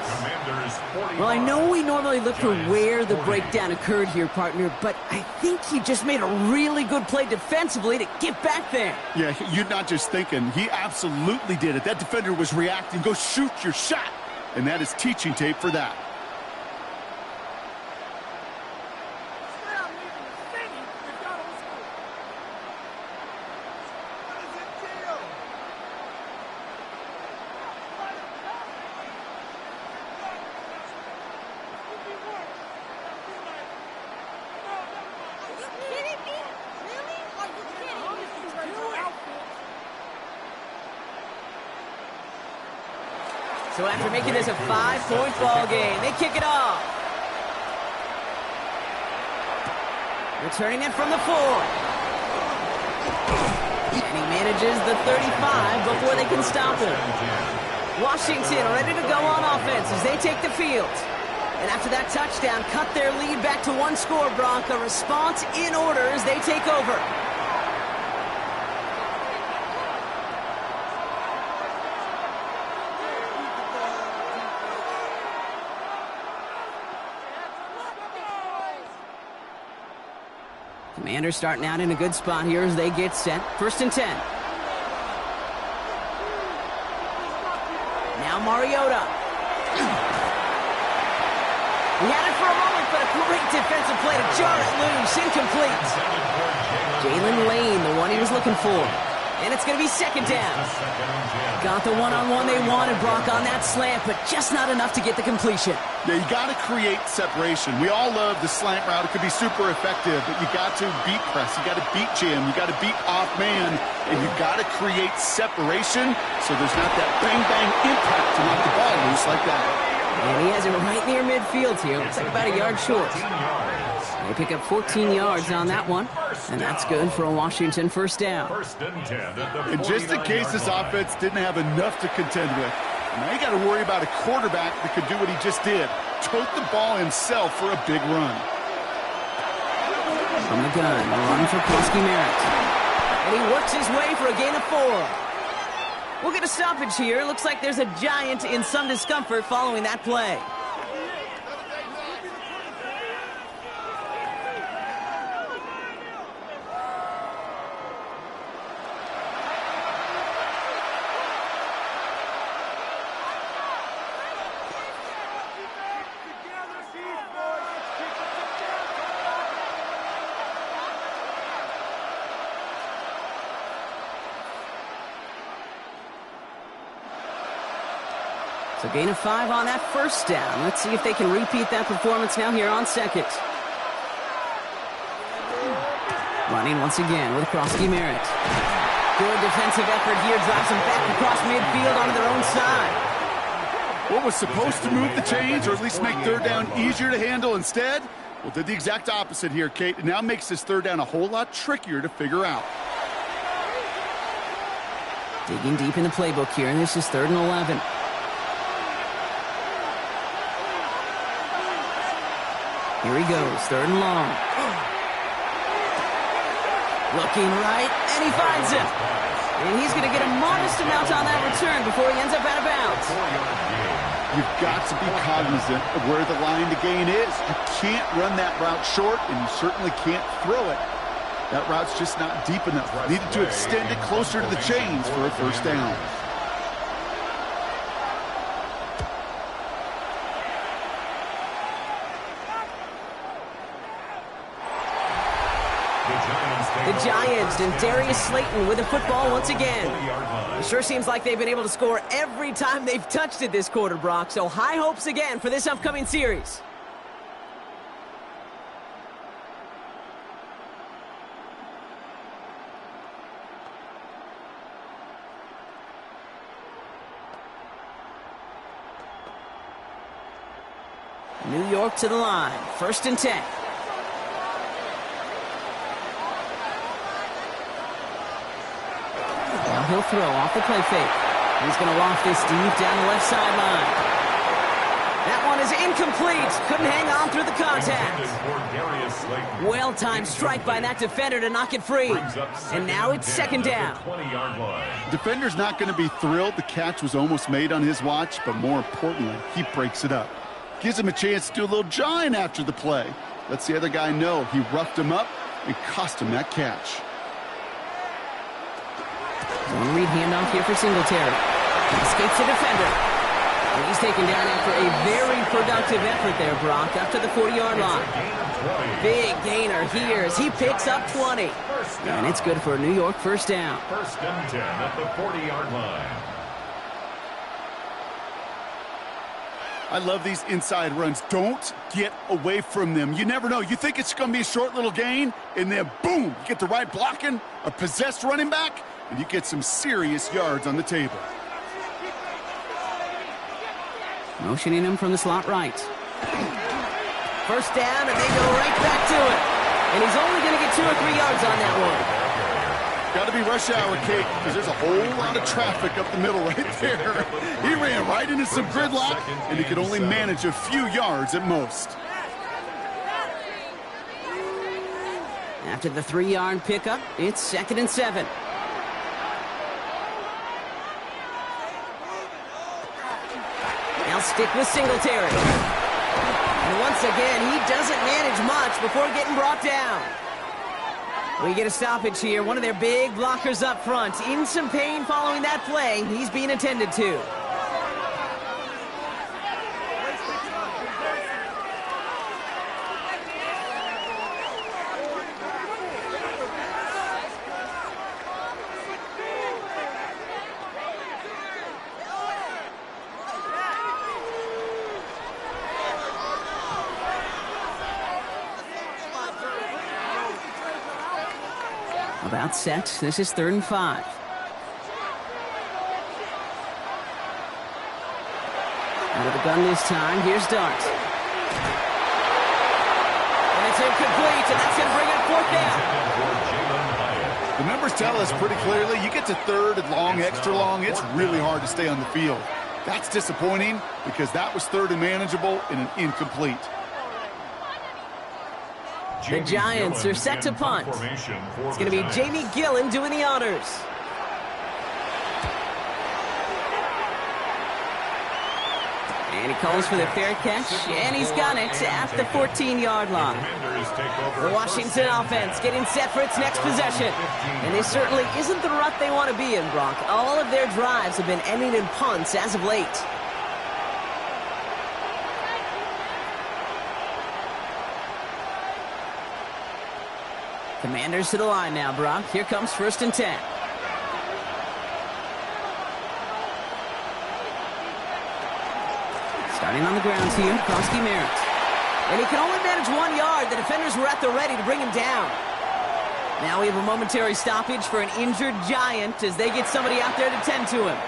Speaker 1: Well, I know we normally look for where the breakdown occurred here, partner, but I think he just made a really good play defensively to get back there.
Speaker 2: Yeah, you're not just thinking. He absolutely did it. That defender was reacting. Go shoot your shot. And that is teaching tape for that.
Speaker 1: So after making this a 5-point ball game, they kick it off. Returning it from the 4. And he manages the 35 before they can stop him. Washington ready to go on offense as they take the field. And after that touchdown, cut their lead back to 1 score, Brock. A response in order as they take over. Commanders starting out in a good spot here as they get set. 1st and 10. Now Mariota. He had it for a moment, but a great defensive play to jar it loose. Incomplete. Jalen Lane, the one he was looking for. And it's going to be 2nd down. Got the one-on-one they wanted, Brock, on that slant, but just not enough to get the completion.
Speaker 2: Yeah, you got to create separation. We all love the slant route. It could be super effective, but you got to beat press. You got to beat jam. You got to beat off man, and you got to create separation so there's not that bang-bang impact to knock the ball loose like that.
Speaker 1: And he has it right near midfield here. It's like about a yard short. They pick up 14 yards on that one, and that's good for a Washington 1st down.
Speaker 2: And just in case this offense didn't have enough to contend with, now you got to worry about a quarterback that could do what he just did, tote the ball himself for a big run.
Speaker 1: From the gun, a run for Krosky Merritt. And he works his way for a gain of 4. We'll get a stoppage here. Looks like there's a Giant in some discomfort following that play. So gain of 5 on that first down. Let's see if they can repeat that performance now here on second. Running once again with Krosky Merritt. Good defensive effort here. Drives them back across midfield onto their own side.
Speaker 2: What was supposed to move the chains or at least make third down easier to handle instead? Well, did the exact opposite here, Kate. It now makes this third down a whole lot trickier to figure out.
Speaker 1: Digging deep in the playbook here, and this is 3rd and 11. Here he goes, 3rd and long. Looking right, and he finds him. And he's going to get a modest amount on that return before he ends up out of bounds.
Speaker 2: You've got to be cognizant of where the line to gain is. You can't run that route short, and you certainly can't throw it. That route's just not deep enough. Needed to extend it closer to the chains for a first down.
Speaker 1: The Giants and Darius Slayton with the football once again. It sure seems like they've been able to score every time they've touched it this quarter, Brock. So high hopes again for this upcoming series. New York to the line. 1st and 10. He'll throw off the play fake. He's going to loft this deep down the left sideline. That one is incomplete. Couldn't hang on through the contact. Well-timed strike by that defender to knock it free. And now it's 2nd down.
Speaker 2: Defender's not going to be thrilled. The catch was almost made on his watch, but more importantly, he breaks it up. Gives him a chance to do a little jawing after the play. Lets the other guy know he roughed him up and cost him that catch.
Speaker 1: One read handoff here for Singletary. Escapes the defender. And he's taken down after a very productive effort there, Brock, up to the 40-yard line. Big gainer here as he picks up 20. And it's good for a New York first down.
Speaker 3: 1st and 10 at the 40-yard line.
Speaker 2: I love these inside runs. Don't get away from them. You never know. You think it's going to be a short little gain, and then boom, you get the right blocking, a possessed running back, and you get some serious yards on the table.
Speaker 1: Motioning him from the slot right. First down, and they go right back to it. And he's only going to get 2 or 3 yards on that one.
Speaker 2: Got to be rush hour, Kate, because there's a whole lot of traffic up the middle right there. He ran right into some gridlock, and he could only manage a few yards at most.
Speaker 1: After the 3-yard pickup, it's 2nd and 7. Now stick with Singletary. And once again, he doesn't manage much before getting brought down. We get a stoppage here. One of their big blockers up front. In some pain following that play. He's being attended to. About set. This is 3rd and 5. Out of the gun this time. Here's Dart. And it's incomplete, and that's going to bring up 4th down.
Speaker 2: The numbers tell us pretty clearly, you get to 3rd and long, extra long, it's really hard to stay on the field. That's disappointing because that was 3rd and manageable and an incomplete.
Speaker 1: The Giants are set to punt. It's going to be Jamie Gillen doing the honors. And he calls for the fair catch, and he's got it at the 14-yard line. The Washington offense getting set for its next possession. And this certainly isn't the rut they want to be in, Brock. All of their drives have been ending in punts as of late. Commanders to the line now, Brock. Here comes 1st and 10. Starting on the ground here, Krosky Merritt. And he can only manage 1 yard. The defenders were at the ready to bring him down. Now we have a momentary stoppage for an injured Giant as they get somebody out there to tend to him.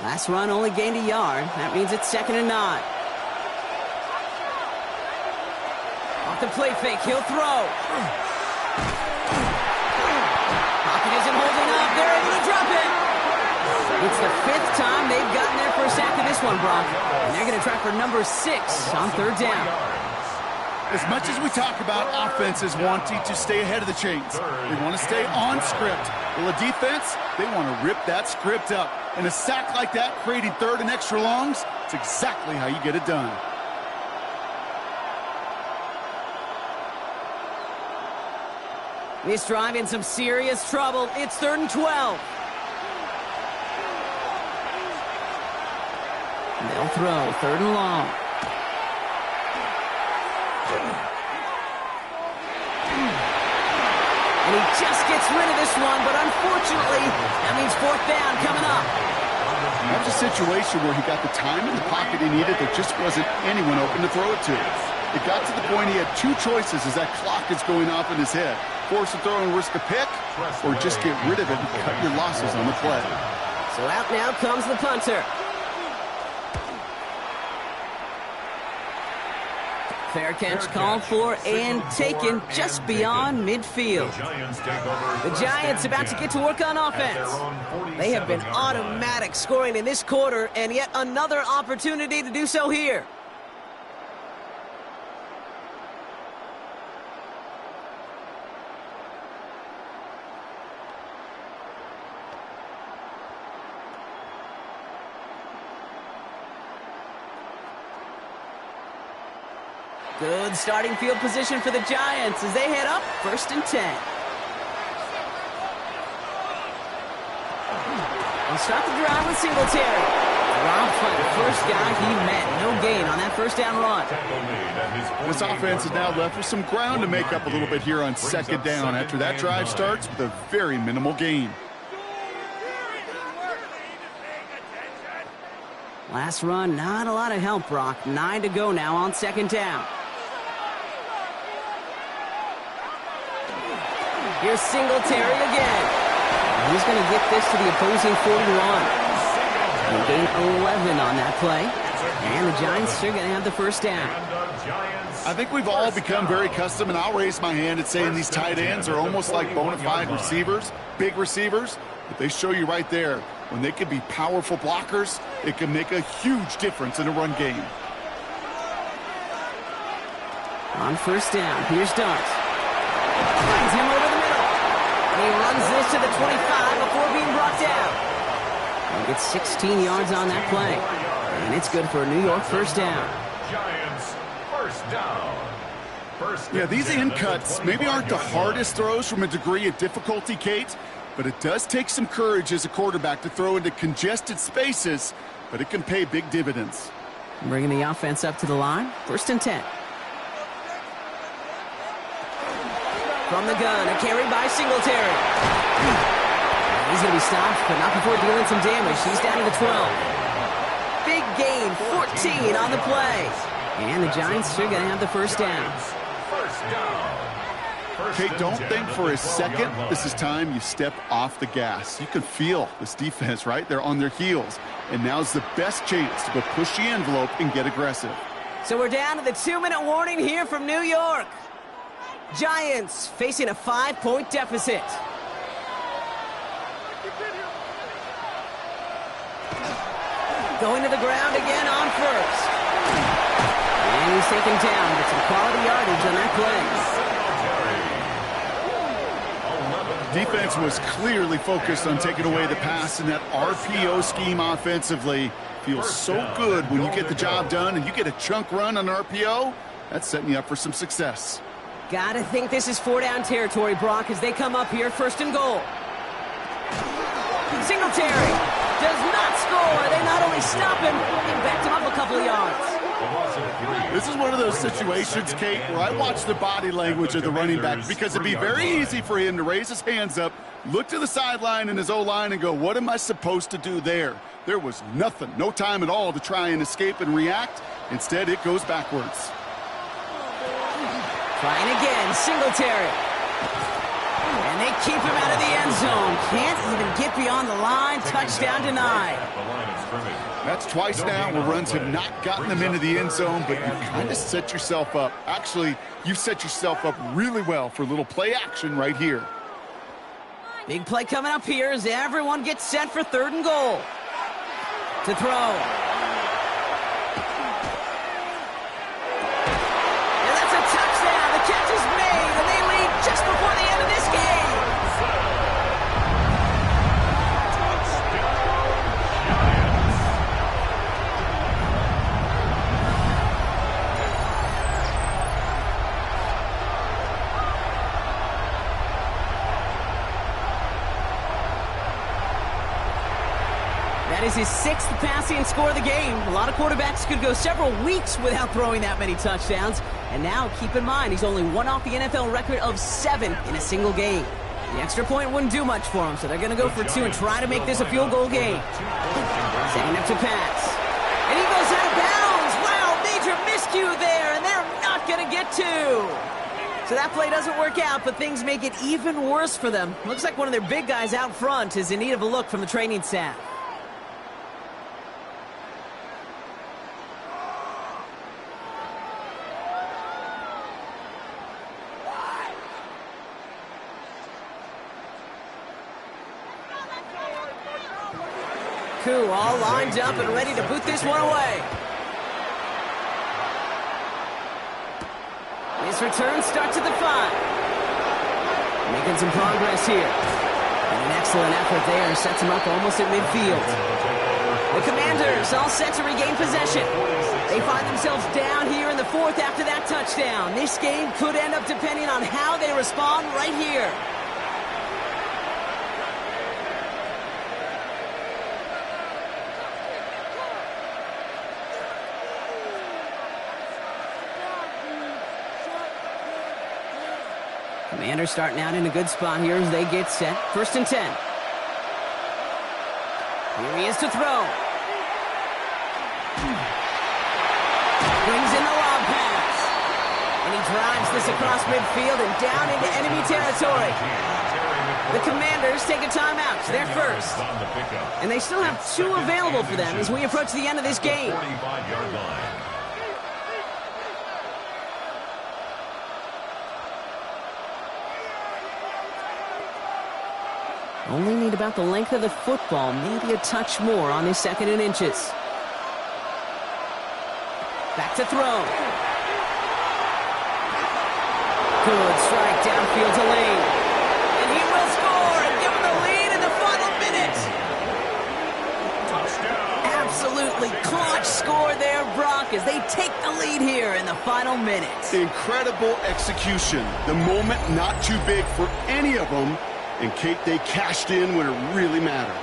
Speaker 1: Last run only gained a yard. That means it's 2nd and 9. Off the play fake, he'll throw. Pocket isn't holding up. They're able to drop it. It's the 5th time they've gotten their first sack of this one, Brock. And they're going to try for number 6 on 3rd down.
Speaker 2: As much as we talk about offenses wanting to stay ahead of the chains, they want to stay on script. Well, a defense, they want to rip that script up. And a sack like that, creating 3rd and extra longs, it's exactly how you get it done.
Speaker 1: This drive in some serious trouble. It's 3rd and 12. They'll throw 3rd and long. And he just gets rid of this one, but unfortunately, that means 4th down coming up.
Speaker 2: That was a situation where he got the time in the pocket he needed. There just wasn't anyone open to throw it to. It got to the point he had 2 choices as that clock is going off in his head. Force a throw and risk a pick, or just get rid of it and cut your losses on the play.
Speaker 1: So out now comes the punter. Fair catch called for and taken just beyond midfield. The Giants about to get to work on offense. They have been automatic scoring in this quarter, and yet another opportunity to do so here. Good starting field position for the Giants as they head up 1st and 10. They'll start the drive with Singletary. Dropped by the first guy he met. No gain on that 1st down run.
Speaker 2: This offense is now left with some ground to make up a little bit here on 2nd down after that drive starts with a very minimal gain.
Speaker 1: Last run, not a lot of help, Brock. 9 to go now on 2nd down. Here's Singletary again. He's going to get this to the opposing 41. He'll gain 11 on that play. And the Giants are going to have the 1st down.
Speaker 2: I think we've all become very accustomed, and I'll raise my hand at saying these tight ends are almost like bona fide receivers, big receivers. But they show you right there, when they can be powerful blockers, it can make a huge difference in a run game.
Speaker 1: On 1st down, here's Dart. Finds him over the middle. He runs this to the 25 before being brought down. And gets 16 yards on that play. And it's good for a New York 1st down.
Speaker 3: Giants, 1st down.
Speaker 2: Yeah, these in cuts maybe aren't the hardest throws from a degree of difficulty, Kate, but it does take some courage as a quarterback to throw into congested spaces, but it can pay big dividends.
Speaker 1: Bringing the offense up to the line. 1st and 10. From the gun, a carry by Singletary. He's going to be stopped, but not before dealing some damage. He's down to the 12. Big gain, 14 on the play. And the Giants are going to have the 1st down.
Speaker 2: Okay, don't think for a second this is time you step off the gas. You can feel this defense, right? They're on their heels. And now's the best chance to go push the envelope and get aggressive.
Speaker 1: So we're down to the 2-minute warning here from New York. Giants facing a 5-point deficit. Going to the ground again on first. And he's taken down, but some quality yardage on that play.
Speaker 2: Defense was clearly focused on taking away the pass, and that RPO scheme offensively feels so good when you get the job done and you get a chunk run on RPO. That's setting you up for some success.
Speaker 1: Gotta think this is 4-down territory, Brock, as they come up here, 1st and goal. Singletary does not score. They not only stop him, they backed him up a couple of yards.
Speaker 2: This is one of those situations, Kate, where I watch the body language of the running back, because it'd be very easy for him to raise his hands up, look to the sideline in his O-line and go, what am I supposed to do there? There was nothing, no time at all to try and escape and react. Instead, it goes backwards.
Speaker 1: Trying again, Singletary. And they keep him out of the end zone. Can't even get beyond the line. Touchdown denied.
Speaker 2: That's twice now where runs have not gotten them into the end zone, but you kind of set yourself up. Actually, you've set yourself up really well for a little play action right here.
Speaker 1: Big play coming up here as everyone gets set for 3rd and goal. To throw. And that's a touchdown. The catch is made, and they lead just before the end of this game. That is his 6th passing score of the game. A lot of quarterbacks could go several weeks without throwing that many touchdowns. And now, keep in mind, he's only one off the NFL record of 7 in a single game. The extra point wouldn't do much for him, so they're going to go for 2 and try to make this a field goal game. Setting up to pass. And he goes out of bounds. Wow, major miscue there, and they're not going to get 2. So that play doesn't work out, but things make it even worse for them. Looks like one of their big guys out front is in need of a look from the training staff. All lined up and ready to boot this one away. His return starts at the 5. Making some progress here. And an excellent effort there sets him up almost at midfield. The Commanders all set to regain possession. They find themselves down here in the 4th after that touchdown. This game could end up depending on how they respond right here. Commanders starting out in a good spot here as they get set. 1st and 10. Here he is to throw. Brings in the long pass. And he drives this across midfield and down into enemy territory. The Commanders take a timeout. They're first. And they still have 2 available for them as we approach the end of this game.
Speaker 3: 45-yard line.
Speaker 1: Only need about the length of the football, maybe a touch more on this 2nd and inches. Back to throw. Good strike downfield to Lane. And he will score and give him the lead in the final minute.
Speaker 3: Touchdown.
Speaker 1: Absolutely clutch score there, Brock, as they take the lead here in the final minute.
Speaker 2: Incredible execution. The moment not too big for any of them. And, Kate, they cashed in when it really mattered.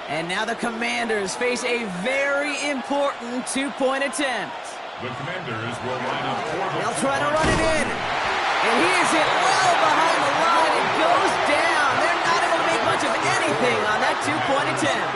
Speaker 1: And now the Commanders face a very important 2-point attempt.
Speaker 3: The Commanders will line up for the...
Speaker 1: They'll try to run it in. And he is hit well behind the line. It goes down. They're not able to make much of anything on that two-point attempt.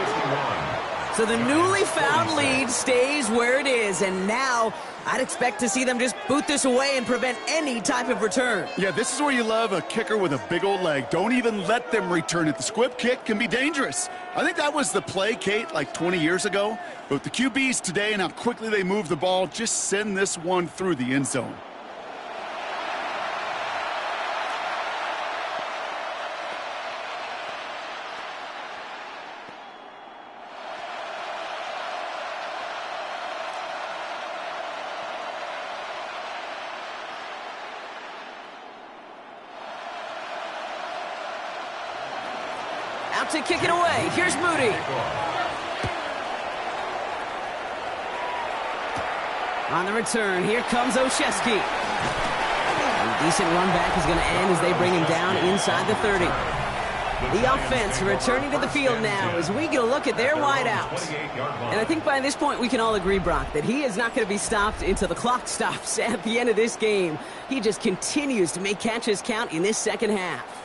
Speaker 1: So the newly found lead stays where it is, and now I'd expect to see them just boot this away and prevent any type of return.
Speaker 2: Yeah, this is where you love a kicker with a big old leg. Don't even let them return it. The squib kick can be dangerous. I think that was the play, Kate, like 20 years ago. But the QBs today and how quickly they move the ball, just send this one through the end zone.
Speaker 1: Out to kick it away. Here's Moody. On the return, here comes Olszewski. A decent run back is going to end as they bring him down inside the 30. The offense returning to the field now as we get a look at their wideouts. And I think by this point we can all agree, Brock, that he is not going to be stopped until the clock stops at the end of this game. He just continues to make catches count in this second half.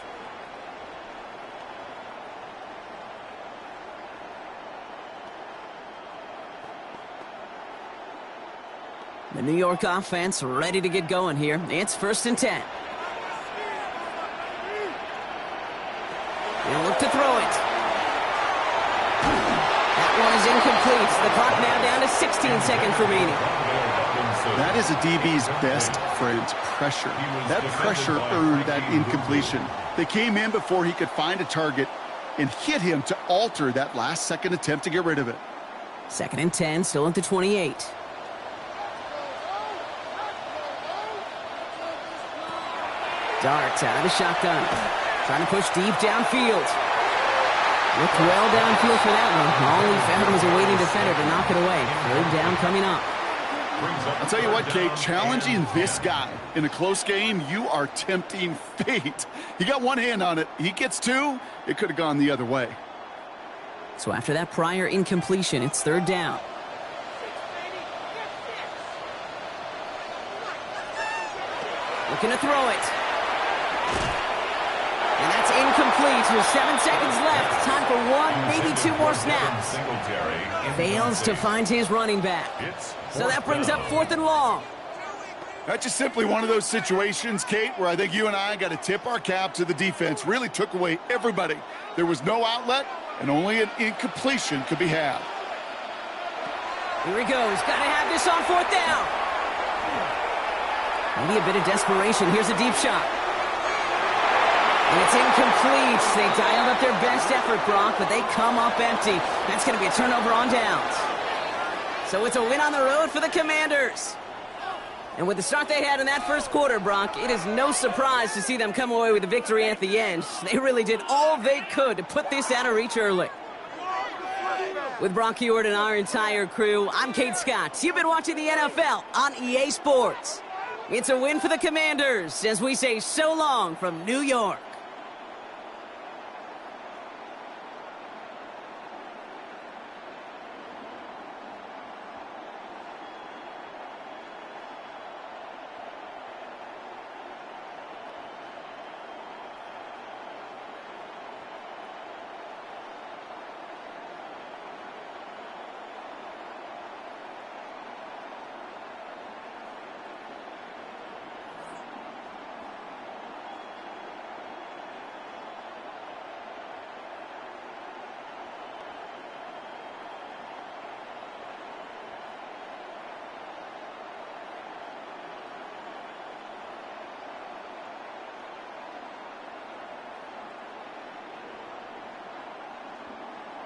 Speaker 1: The New York offense ready to get going here. It's 1st and 10. They'll look to throw it. That one is incomplete. The clock now down to 16 seconds remaining.
Speaker 2: That is a DB's best friend, pressure. That pressure earned that incompletion. They came in before he could find a target and hit him to alter that last-second attempt to get rid of it.
Speaker 1: 2nd and 10, still into 28. Dart out of the shotgun. Trying to push deep downfield. Looked well downfield for that one. All he found was a waiting defender to knock it away. 3rd down coming up.
Speaker 2: I'll tell you what, Kate, challenging this guy in a close game, you are tempting fate. He got one hand on it. He gets two. It could have gone the other way.
Speaker 1: So after that prior incompletion, it's 3rd down. Looking to throw it. And that's incomplete with 7 seconds left. Time for one, maybe two more snaps. Fails to find his running back. So that brings up 4th and long.
Speaker 2: That's just simply one of those situations, Kate, where I think you and I got to tip our cap to the defense. Really took away everybody. There was no outlet, and only an incompletion could be had.
Speaker 1: Here he goes. Got to have this on 4th down. Maybe a bit of desperation. Here's a deep shot. And it's incomplete. They dialed up their best effort, Brock, but they come up empty. That's going to be a turnover on downs. So it's a win on the road for the Commanders. And with the start they had in that first quarter, Brock, it is no surprise to see them come away with a victory at the end. They really did all they could to put this out of reach early. With Brock Ewart and our entire crew, I'm Kate Scott. You've been watching the NFL on EA Sports. It's a win for the Commanders as we say so long from New York.